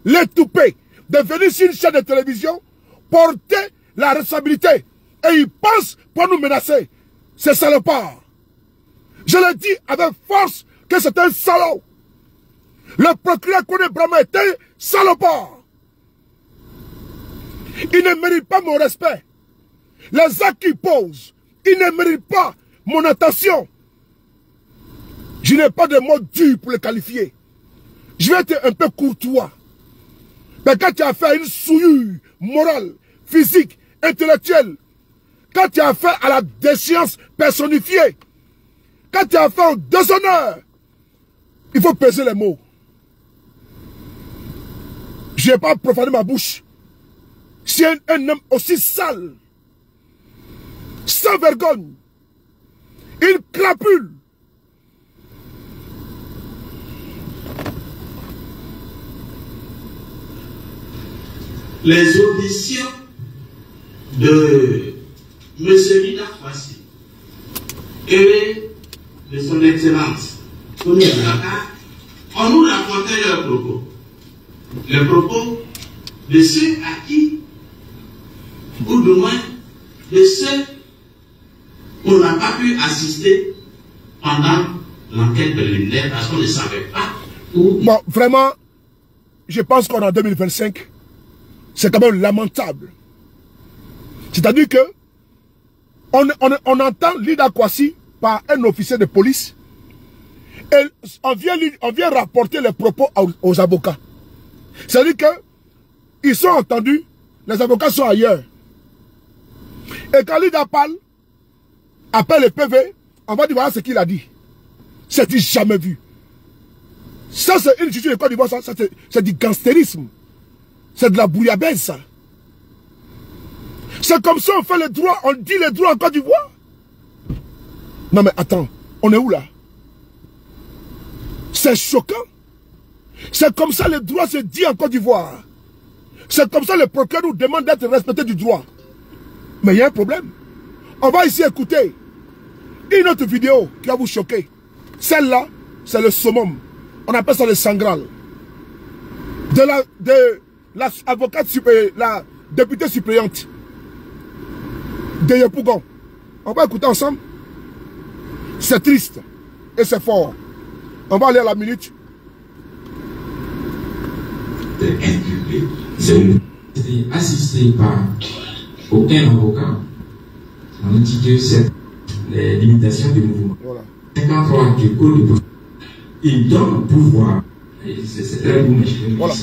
l'étoupé, de venir sur une chaîne de télévision, porter la responsabilité. Et il pense pour nous menacer. C'est salopard. Je le dis avec force que c'est un salaud. Le procureur Kone Brahma est un salopard. Il ne mérite pas mon respect. Les actes qu'il pose, il ne mérite pas mon attention. Je n'ai pas de mots durs pour le qualifier. Je vais être un peu courtois. Mais quand tu as fait une souillure morale, physique, intellectuelle, quand tu as fait à la déchéance personnifiée, quand tu as fait au déshonneur, il faut peser les mots. Je n'ai pas profané ma bouche. Si un homme aussi sale, sans vergogne, une crapule, les auditions de M. Rida Kwasi et de son Excellence Kone Brahma, on nous racontait leurs propos. Les propos de ceux à qui, ou du moins de ceux qu'on n'a pas pu assister pendant l'enquête préliminaire parce qu'on ne savait pas où. Bon, vraiment, je pense qu'en 2025, c'est quand même lamentable. C'est-à-dire que on entend Rida Kwasi par un officier de police et on vient rapporter les propos aux avocats. C'est-à-dire que ils sont entendus, les avocats sont ailleurs. Et quand Rida parle, appelle le PV, on va dire voilà ce qu'il a dit. C'est jamais vu. Ça, c'est une justice de Côte d'Ivoire, ça c'est du gangstérisme. C'est de la bouillabaisse, ça. C'est comme ça on fait le droit, on dit le droit en Côte d'Ivoire. Non mais attends, on est où là? C'est choquant. C'est comme ça le droit se dit en Côte d'Ivoire. C'est comme ça le procureur nous demande d'être respecté du droit. Mais il y a un problème. On va ici écouter une autre vidéo qui va vous choquer. Celle-là, c'est le summum. On appelle ça le sangral. De la avocate, la députée suppléante de Yopougon. On va écouter ensemble. C'est triste et c'est fort. On va aller à la minute. C'est assisté par aucun avocat. On dit que c'est les limitations du mouvement. Voilà. 53 du code de il donne le pouvoir. C'est très bon, mais voilà.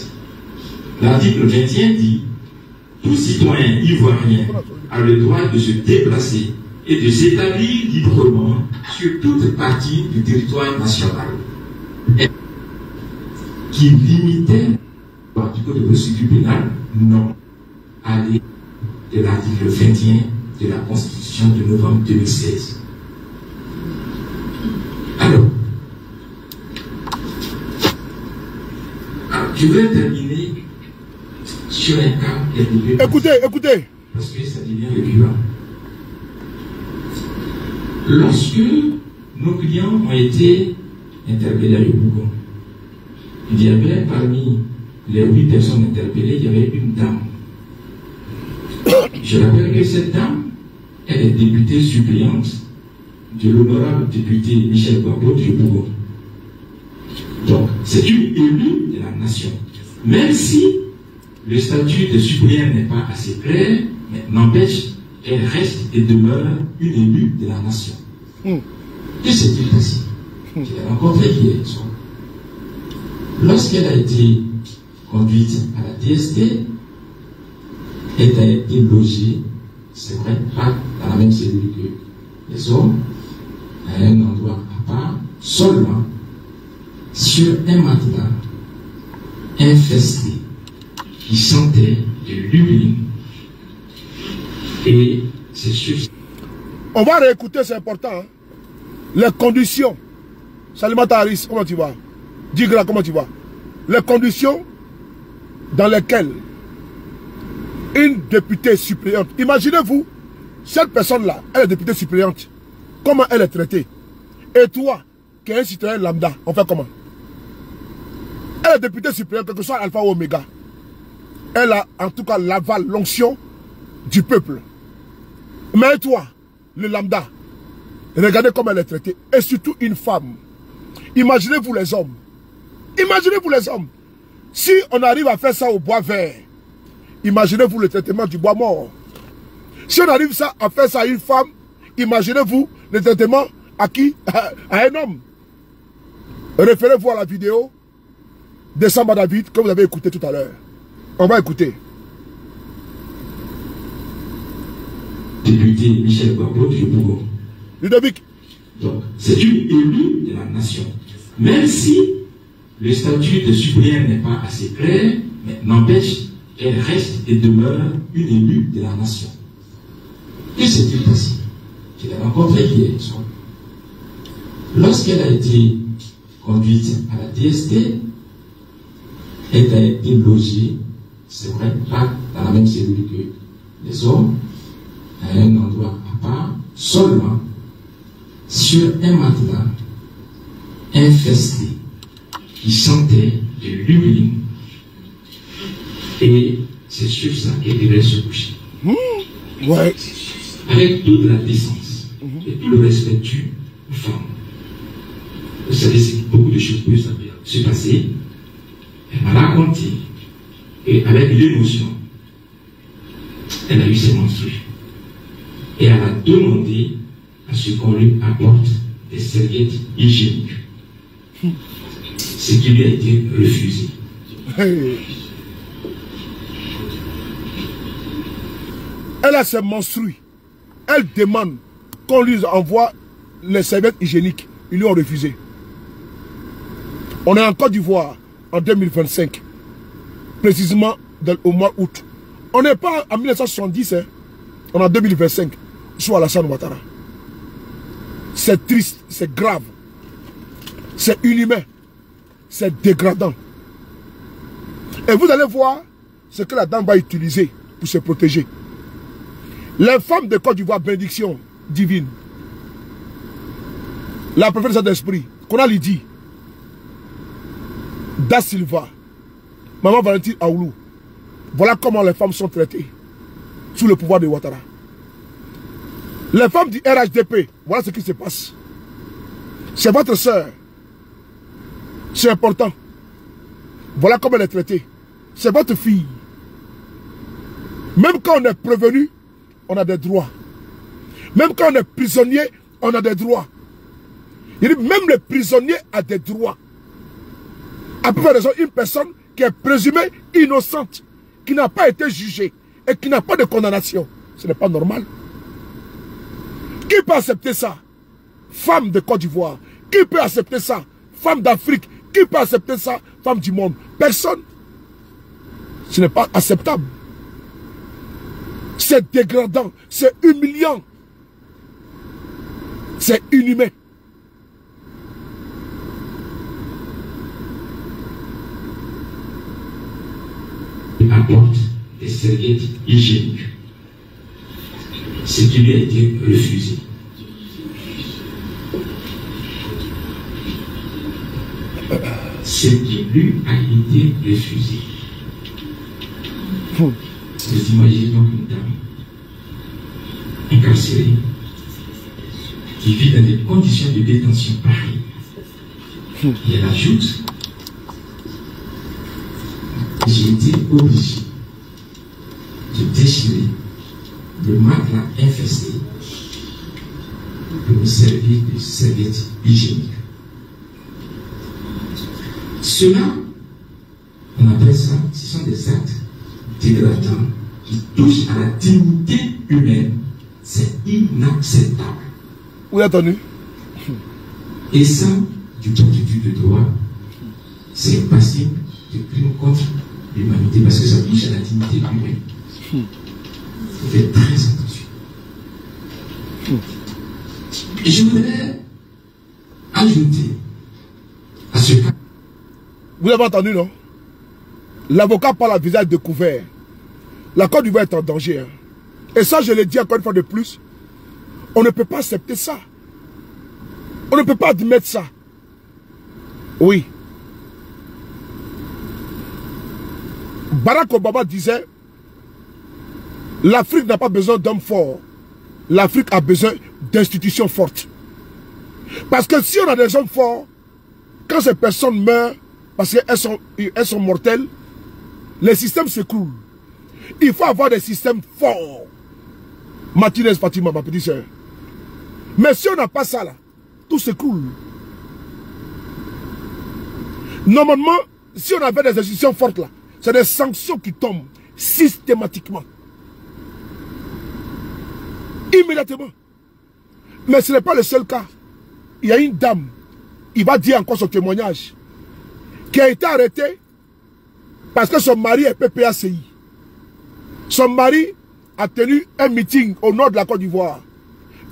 L'article 21 dit tout citoyen ivoirien a le droit de se déplacer et de s'établir librement sur toute partie du territoire national. Et qui limitait du code de procédure pénale, non. Aller de l'article 21 de la Constitution de novembre 2016. Alors, je vais terminer sur un cas. Écoutez. Parce que ça devient récurrent. Lorsque nos clients ont été interpellés à Yopougon, il y avait parmi les 8 personnes interpellées, il y avait une dame Je rappelle que cette dame, elle est députée suppléante de l'honorable député Michel Gbagbo du Bourg. Donc, c'est une élue de la nation. Même si le statut de suppléant n'est pas assez clair, mais n'empêche, elle reste et demeure une élue de la nation. Que s'est-il passé? Je l'ai rencontrée hier soir. Lorsqu'elle a été conduite à la DST, elle a été logée, c'est vrai, pas dans la même cellule que les hommes, à un endroit à part, seulement sur un matelas infesté qui sentait de l'urine. Et c'est sûr. On va réécouter, c'est important. Hein? Les conditions. Salimata Harris, comment tu vas? Digra, comment tu vas? Les conditions dans lesquelles une députée suppléante, imaginez-vous, cette personne-là, elle est députée suppléante. Comment elle est traitée? Et toi, qui es un citoyen lambda, on fait comment? Elle est députée suppléante, quel que soit Alpha ou Oméga. Elle a en tout cas l'aval, l'onction du peuple. Mais toi, le lambda, regardez comment elle est traitée. Et surtout une femme. Imaginez-vous les hommes. Imaginez-vous les hommes. Si on arrive à faire ça au bois vert, imaginez-vous le traitement du bois mort. Si on arrive à faire ça à une femme, imaginez-vous le traitement à qui? À un homme. Référez-vous à la vidéo de Samba David que vous avez écouté tout à l'heure. On va écouter. Député Michel Gbagbo du Bourg. Ludovic. Donc, c'est une élue de la nation. Même si le statut de suppléant n'est pas assez clair, mais n'empêche, elle reste et demeure une élue de la nation. Que s'est-il passé? Je l'ai rencontrée hier soir. Lorsqu'elle a été conduite à la DST, elle a été logée, c'est vrai, pas dans la même cellule que les hommes, à un endroit à part, seulement sur un matelas infesté qui sentait de l'urine. Et c'est sur ça qu'elle devait se coucher. Ouais. Avec toute la décence et tout le respect dû aux femmes. Vous savez, beaucoup de choses peuvent se passer. Elle m'a raconté. Et avec l'émotion, elle a eu ses menstrues. Et elle a demandé à ce qu'on lui apporte des serviettes hygiéniques. Ce qui lui a été refusé. Hey. Elle a ses menstrues. Elle demande qu'on lui envoie les serviettes hygiéniques. Ils lui ont refusé. On est en Côte d'Ivoire en 2025. Précisément au mois d'août. On n'est pas en 1970. Hein. On est en 2025. Sous Alassane Ouattara. C'est triste. C'est grave. C'est inhumain. C'est dégradant. Et vous allez voir ce que la dame va utiliser pour se protéger. Les femmes de Côte d'Ivoire, bénédiction divine. La prophète d'esprit, qu'on a dit, Da Silva, Maman Valentine Aoulou. Voilà comment les femmes sont traitées sous le pouvoir de Ouattara. Les femmes du RHDP, voilà ce qui se passe. C'est votre soeur. C'est important. Voilà comment elle est traitée. C'est votre fille. Même quand on est prévenu, on a des droits. Même quand on est prisonnier, on a des droits. Il dit, même le prisonnier a des droits. À peu près raison, une personne qui est présumée innocente, qui n'a pas été jugée et qui n'a pas de condamnation. Ce n'est pas normal. Qui peut accepter ça? Femme de Côte d'Ivoire. Qui peut accepter ça? Femme d'Afrique. Qui peut accepter ça? Femme du monde. Personne. Ce n'est pas acceptable. C'est dégradant. C'est humiliant. C'est inhumain. Apporte des serviettes hygiéniques. Ce qui lui a été refusé. Ce qui lui a été refusé. Vous imaginez donc une dame incarcérés, qui vit dans des conditions de détention pareilles. Et elle ajoute, j'ai été obligé de déchirer le matelas infesté pour me servir de serviette hygiénique. Cela, on appelle ça, ce sont des actes dégradants qui touchent à la dignité humaine. C'est inacceptable. Oui, attendez. Et ça, du point de vue de droit, c'est passible de crime contre l'humanité parce que ça touche à la dignité humaine. Faites très attention. Et je voudrais ajouter à ce cas. Vous l'avez entendu, non? L'avocat parle à visage découvert. La Côte d'Ivoire est en danger. Hein. Et ça, je le dis encore une fois de plus. On ne peut pas accepter ça. On ne peut pas admettre ça. Oui. Barack Obama disait, l'Afrique n'a pas besoin d'hommes forts. L'Afrique a besoin d'institutions fortes. Parce que si on a des hommes forts, quand ces personnes meurent, parce qu'elles sont mortelles, les systèmes s'écroulent. Il faut avoir des systèmes forts. Martinez Fatima, ma petite soeur. Mais si on n'a pas ça là, tout s'écroule. Normalement, si on avait des institutions fortes là, c'est des sanctions qui tombent systématiquement. Immédiatement. Mais ce n'est pas le seul cas. Il y a une dame, il va dire encore son témoignage, qui a été arrêtée parce que son mari est PPACI. Son mari a tenu un meeting au nord de la Côte d'Ivoire.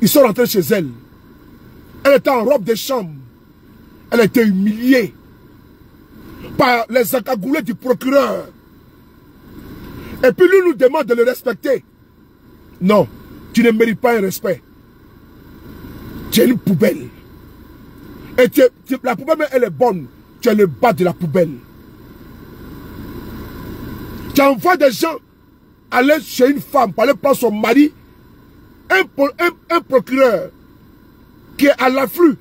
Ils sont rentrés chez elle. Elle était en robe de chambre. Elle a été humiliée par les encagoulés du procureur. Et puis lui nous demande de le respecter. Non, tu ne mérites pas un respect. Tu es une poubelle. Et la poubelle, elle est bonne. Tu es le bas de la poubelle. Tu envoies des gens aller chez une femme pour aller prendre son mari. Un procureur qui est à l'afflux,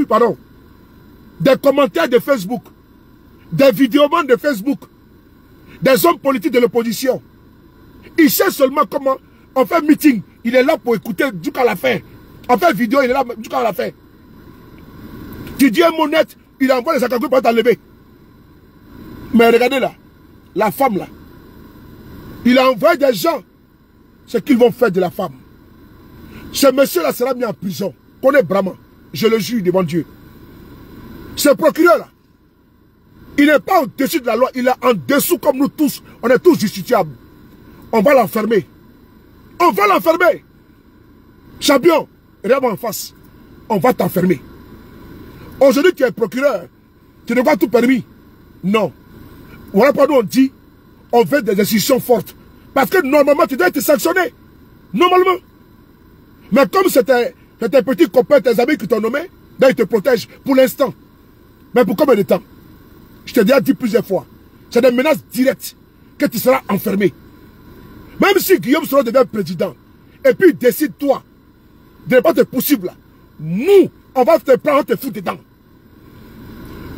pardon, des commentaires de Facebook, des vidéomans de Facebook, des hommes politiques de l'opposition. Il sait seulement comment on fait meeting. Il est là pour écouter jusqu'à la fin. On fait vidéo, il est là jusqu'à la fin. Tu dis un mot net, il envoie les accagoulés pour t'enlever. Mais regardez là, la femme là, il a envoyé des gens, ce qu'ils vont faire de la femme. Ce monsieur-là sera mis en prison. Connaît Brahman. Je le jure devant Dieu. Ce procureur-là, il n'est pas au-dessus de la loi, il est en dessous comme nous tous. On est tous justiciables. On va l'enfermer. On va l'enfermer. Champion, regarde en face. On va t'enfermer. Aujourd'hui, tu es procureur. Tu n'as pas tout permis. Non. Voilà pourquoi nous on dit, on veut des décisions fortes. Parce que normalement, tu dois être sanctionné. Normalement. Mais comme c'était tes petits copains, tes amis qui t'ont nommé, là ils te protègent pour l'instant. Mais pour combien de temps? Je t'ai déjà dit plusieurs fois. C'est des menaces directes que tu seras enfermé. Même si Guillaume Soro devient président, et puis décide-toi de ne pas être possible, nous, on va te prendre, on te foutre dedans.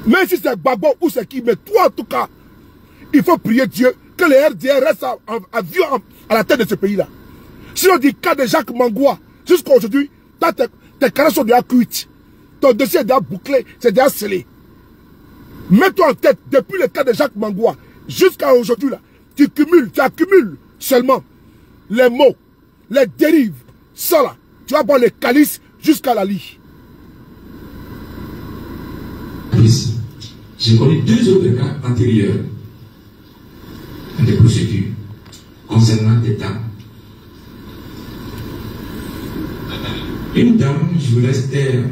Même si c'est Gbagbo ou c'est qui, mais toi en tout cas, il faut prier Dieu que les RDR restent à vie à la tête de ce pays-là. Sinon, du cas de Jacques Mangoua, jusqu'à aujourd'hui, tes carrières sont déjà cuites. Ton dossier est déjà bouclé, c'est déjà scellé. Mets-toi en tête, depuis le cas de Jacques Mangoua, jusqu'à aujourd'hui, tu accumules seulement les mots, les dérives, ça là. Tu vas boire les calices jusqu'à la lie. J'ai connu 2 autres cas antérieurs dans des procédures concernant des dames. Une dame, je vous laisse taire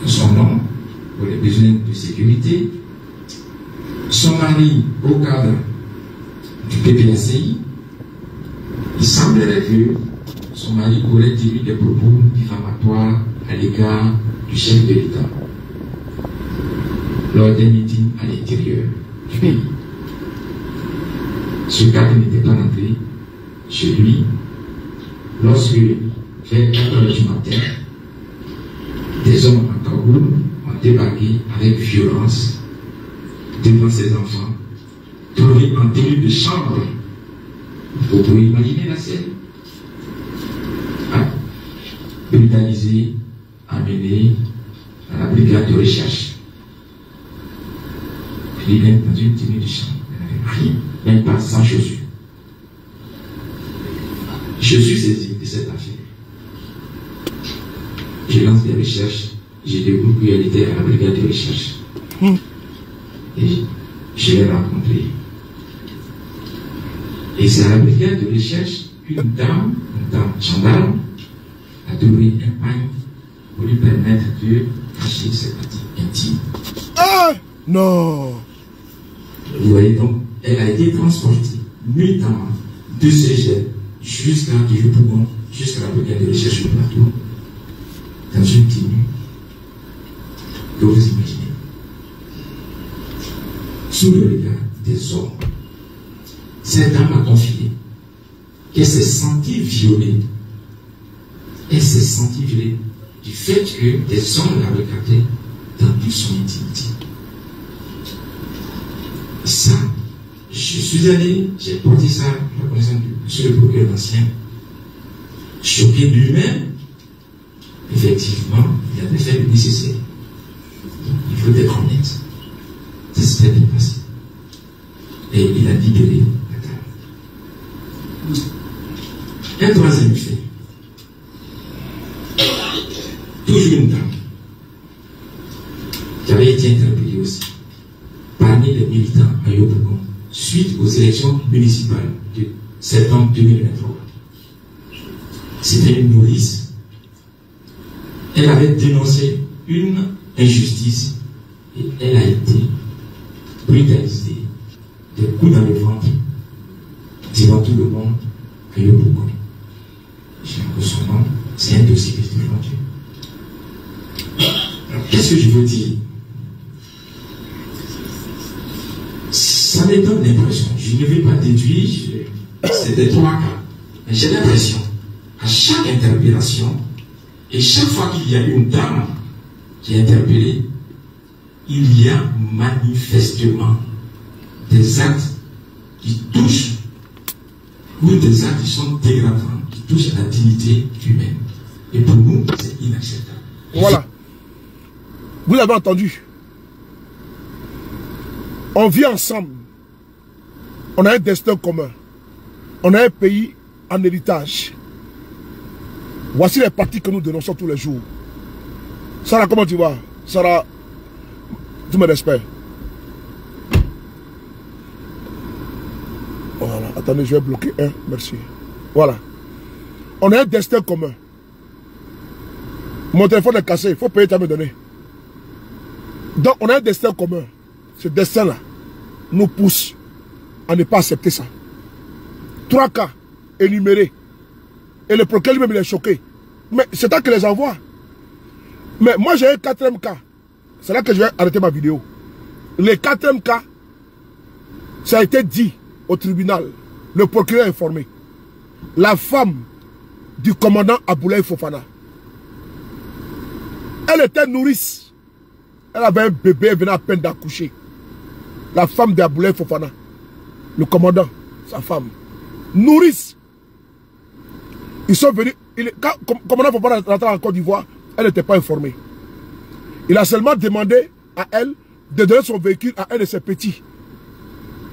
son nom pour les besoins de sécurité. Son mari, au cadre du PPACI, il semblerait que son mari aurait tenu des propos diffamatoires à l'égard du chef de l'État lors des meetings à l'intérieur du pays. Ce cadre n'était pas rentré chez lui lorsque, vers 4 heures du matin, des hommes en Kaboul ont débarqué avec violence devant ses enfants, trouvés en tenue de chambre. Vous pouvez imaginer la scène. Brutalisés, amenés à la brigade de recherche. Il est dans une tenue de chambre. Rien, même pas sans chaussures. Je suis saisi de cette affaire. Je lance des recherches. J'ai découvert qu'elle était à la brigade de recherche. Et je l'ai rencontrée. Et c'est à la brigade de recherche qu'une dame gendarme, a donné un pagne pour lui permettre de cacher ses parties intimes. Ah non. Vous voyez donc, elle a été transportée nuitamment de Ségel jusqu'à Dieu-Bougon, jusqu'à la brigade de recherche du plateau, dans une tenue que vous imaginez. Sous le regard des hommes, cette dame a confié qu'elle s'est sentie violée. Elle s'est sentie violée du fait que des hommes la regardaient dans toute son intimité. Ça, je suis allé, j'ai porté ça à la connaissance de monsieur le procureur ancien, choqué lui-même. Effectivement, il a fait le nécessaire. Donc, il faut être honnête. Ça s'est bien passé. Et il a libéré la dame. Un troisième fait. Toujours une dame qui avait été interpellée aussi parmi les militants à Yopougon suite aux élections municipales de septembre 2023. C'était une nourrice. Elle avait dénoncé une injustice et elle a été brutalisée, des coups dans le ventre devant tout le monde à Yopougon. J'ai un son nom, c'est un dossier qui est vendu. Qu'est-ce que je veux dire? Ça me donne l'impression, je ne vais pas déduire, c'est des 3 cas, mais j'ai l'impression, à chaque interpellation, et chaque fois qu'il y a une dame qui est interpellée, il y a manifestement des actes qui touchent, ou des actes qui sont dégradants, qui touchent à la dignité humaine. Et pour nous, c'est inacceptable. Voilà. Vous l'avez entendu. On vit ensemble. On a un destin commun. On a un pays en héritage. Voici les partis que nous dénonçons tous les jours. Sarah, comment tu vas? Sarah, tu me respectes. Voilà. Attendez, je vais bloquer un. Merci. Voilà. On a un destin commun. Mon téléphone est cassé. Il faut payer, tu vas me donner. Donc, on a un destin commun. Ce destin-là nous pousse à ne pas accepter ça. 3 cas énumérés. Et le procureur lui-même, il est choqué. Mais c'est toi qui les envoie. Mais moi, j'ai un 4e cas. C'est là que je vais arrêter ma vidéo. Le 4e cas, ça a été dit au tribunal. Le procureur est informé. La femme du commandant Aboulaye Fofana. Elle était nourrice. Elle avait un bébé, elle venait à peine d'accoucher. La femme d'Aboulaye Fofana. Le commandant, sa femme. Nourrice. Ils sont venus. Quand le commandant Fofana rentre en Côte d'Ivoire, elle n'était pas informée. Il a seulement demandé à elle de donner son véhicule à un de ses petits.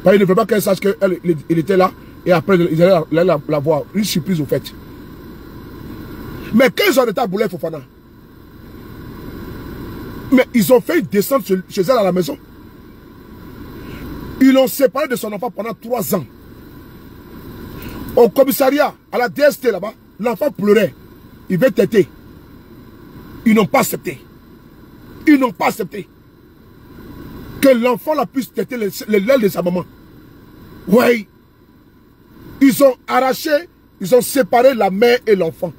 Parce qu'il ne veut pas qu'elle sache qu'il était là. Et après, ils allaient la voir. Une surprise au fait. Mais quand ils ont été à Aboulaye Fofana, mais ils ont fait une descente chez elle à la maison. Ils l'ont séparé de son enfant pendant 3 ans. Au commissariat, à la DST là-bas, l'enfant pleurait. Il veut têter. Ils n'ont pas accepté. Ils n'ont pas accepté. Que l'enfant la puisse têter l'aile de sa maman. Oui. Ils ont arraché, ils ont séparé la mère et l'enfant.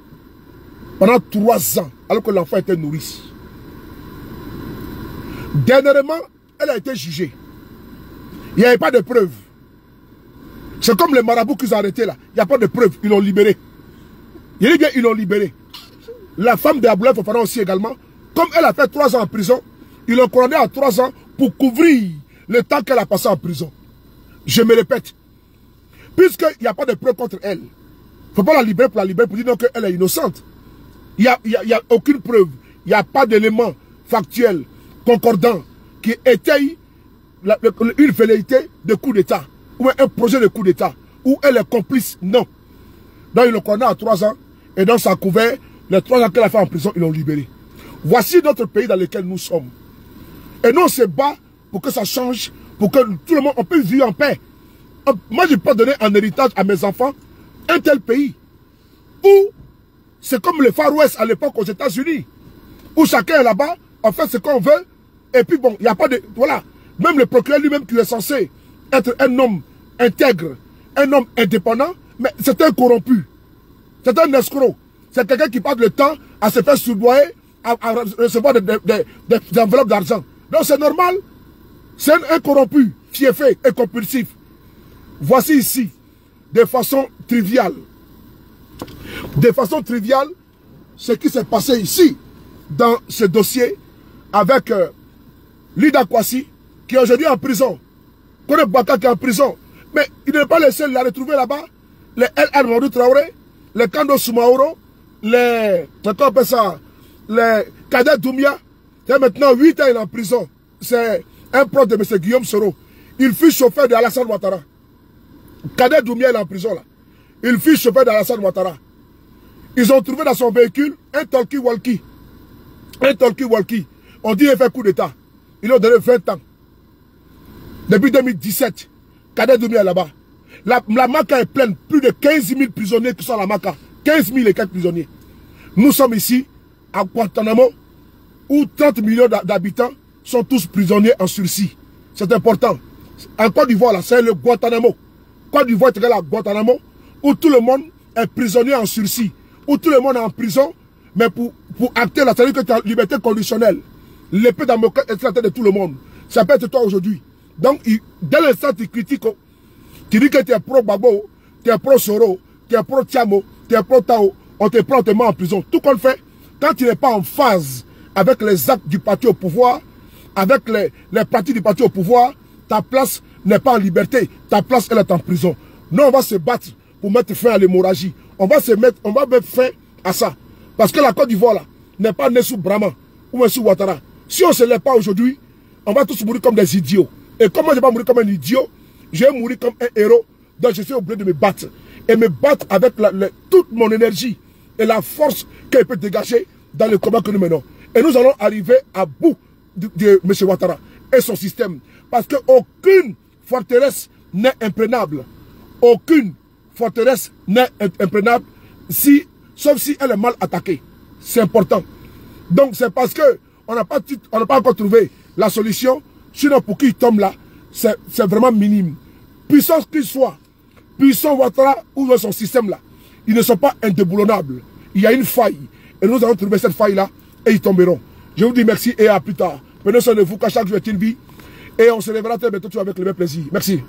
Pendant 3 ans, alors que l'enfant était nourrice. Dernièrement, elle a été jugée. Il n'y avait pas de preuves. C'est comme les marabouts qu'ils ont arrêtés là. Il n'y a pas de preuves. Ils l'ont libéré. Il dit bien, ils l'ont libéré. La femme d'Abdoulaye Fofana aussi également, comme elle a fait 3 ans en prison, ils l'ont condamné à 3 ans pour couvrir le temps qu'elle a passé en prison. Je me répète, puisqu'il n'y a pas de preuve contre elle, il ne faut pas la libérer pour dire qu'elle est innocente. Il n'y a aucune preuve, il n'y a pas d'élément factuel, concordant, qui étaye une velléité de coup d'État, ou un projet de coup d'État, où elle est complice. Non. Donc ils l'ont condamné à 3 ans, et donc ça a couvert les 3 ans qu'elle a fait en prison, ils l'ont libéré. Voici notre pays dans lequel nous sommes. Et nous on se bat pour que ça change, pour que tout le monde, on puisse vivre en paix. Moi je peux donner en héritage à mes enfants un tel pays, où c'est comme le Far West à l'époque aux États-Unis, où chacun est là-bas, on fait ce qu'on veut, et puis bon, il n'y a pas de... Voilà. Même le procureur lui-même qui est censé être un homme intègre, un homme indépendant, mais c'est un corrompu. C'est un escroc. C'est quelqu'un qui passe le temps à se faire soudoyer, à recevoir des enveloppes d'argent. Donc c'est normal. C'est un corrompu, fiefé et compulsif. Voici ici, de façon triviale, ce qui s'est passé ici, dans ce dossier, avec Lida Kwasi, qui est aujourd'hui en prison. Kone Baka qui est en prison. Mais il n'est pas le seul, il l'a retrouvé là-bas. Les El Mamadou Traoré, les Kando Soumaoro, les Kader Doumbia. Il y a maintenant 8 ans, il est en prison. C'est un proche de M. Guillaume Soro. Il fut chauffeur de Alassane Ouattara. Kader Doumbia est en prison là. Il fut chauffeur d'Alassane Ouattara. Ils ont trouvé dans son véhicule un talkie-walkie. Un talkie-walkie. On dit qu'il fait coup d'État. Ils lui ont donné 20 ans. Depuis 2017, Kader Doumbia est là-bas. La Maka est pleine. Plus de 15 000 prisonniers qui sont à la Maka. 15 000 et quelques prisonniers. Nous sommes ici, à Guantanamo, où 30 millions d'habitants sont tous prisonniers en sursis. C'est important. En Côte d'Ivoire, là, c'est le Guantanamo. Côte d'Ivoire est égal à Guantanamo, où tout le monde est prisonnier en sursis. Où tout le monde est en prison, mais pour acter la liberté conditionnelle. L'épée d'Amoclès est la tête de tout le monde. Ça peut être toi aujourd'hui. Donc, dès l'instant tu critiques, tu dis que tu es pro-Gbagbo, tu es pro-Soro, tu es pro-Tiamo, tu es pro-Tao, on te prend, on te met en prison. Tout qu'on fait, quand tu n'es pas en phase avec les actes du parti au pouvoir, avec les partis du parti au pouvoir, ta place n'est pas en liberté, ta place elle est en prison. Nous on va se battre pour mettre fin à l'hémorragie. On va mettre fin à ça. Parce que la Côte d'Ivoire là n'est pas née sous Brahma ou sous Ouattara. Si on ne se lève pas aujourd'hui, on va tous mourir comme des idiots. Et comme moi je ne vais pas mourir comme un idiot, je vais mourir comme un héros. Donc je suis obligé de me battre. Et me battre avec toute mon énergie et la force qu'elle peut dégager dans le combat que nous menons. Et nous allons arriver à bout de M. Ouattara et son système. Parce qu'aucune forteresse n'est imprenable. Aucune forteresse n'est imprenable, sauf si elle est mal attaquée. C'est important. Donc c'est parce que on n'a pas encore trouvé la solution. Sinon pour qui tombe là, c'est vraiment minime. Puissance qu'il soit, puissant Ouattara ou son système là, ils ne sont pas indéboulonnables. Il y a une faille. Et nous allons trouver cette faille là et ils tomberont. Je vous dis merci et à plus tard. Prenez soin de vous, qu'à chaque jour est une vie. Et on se lèvera très bientôt avec le même plaisir. Merci.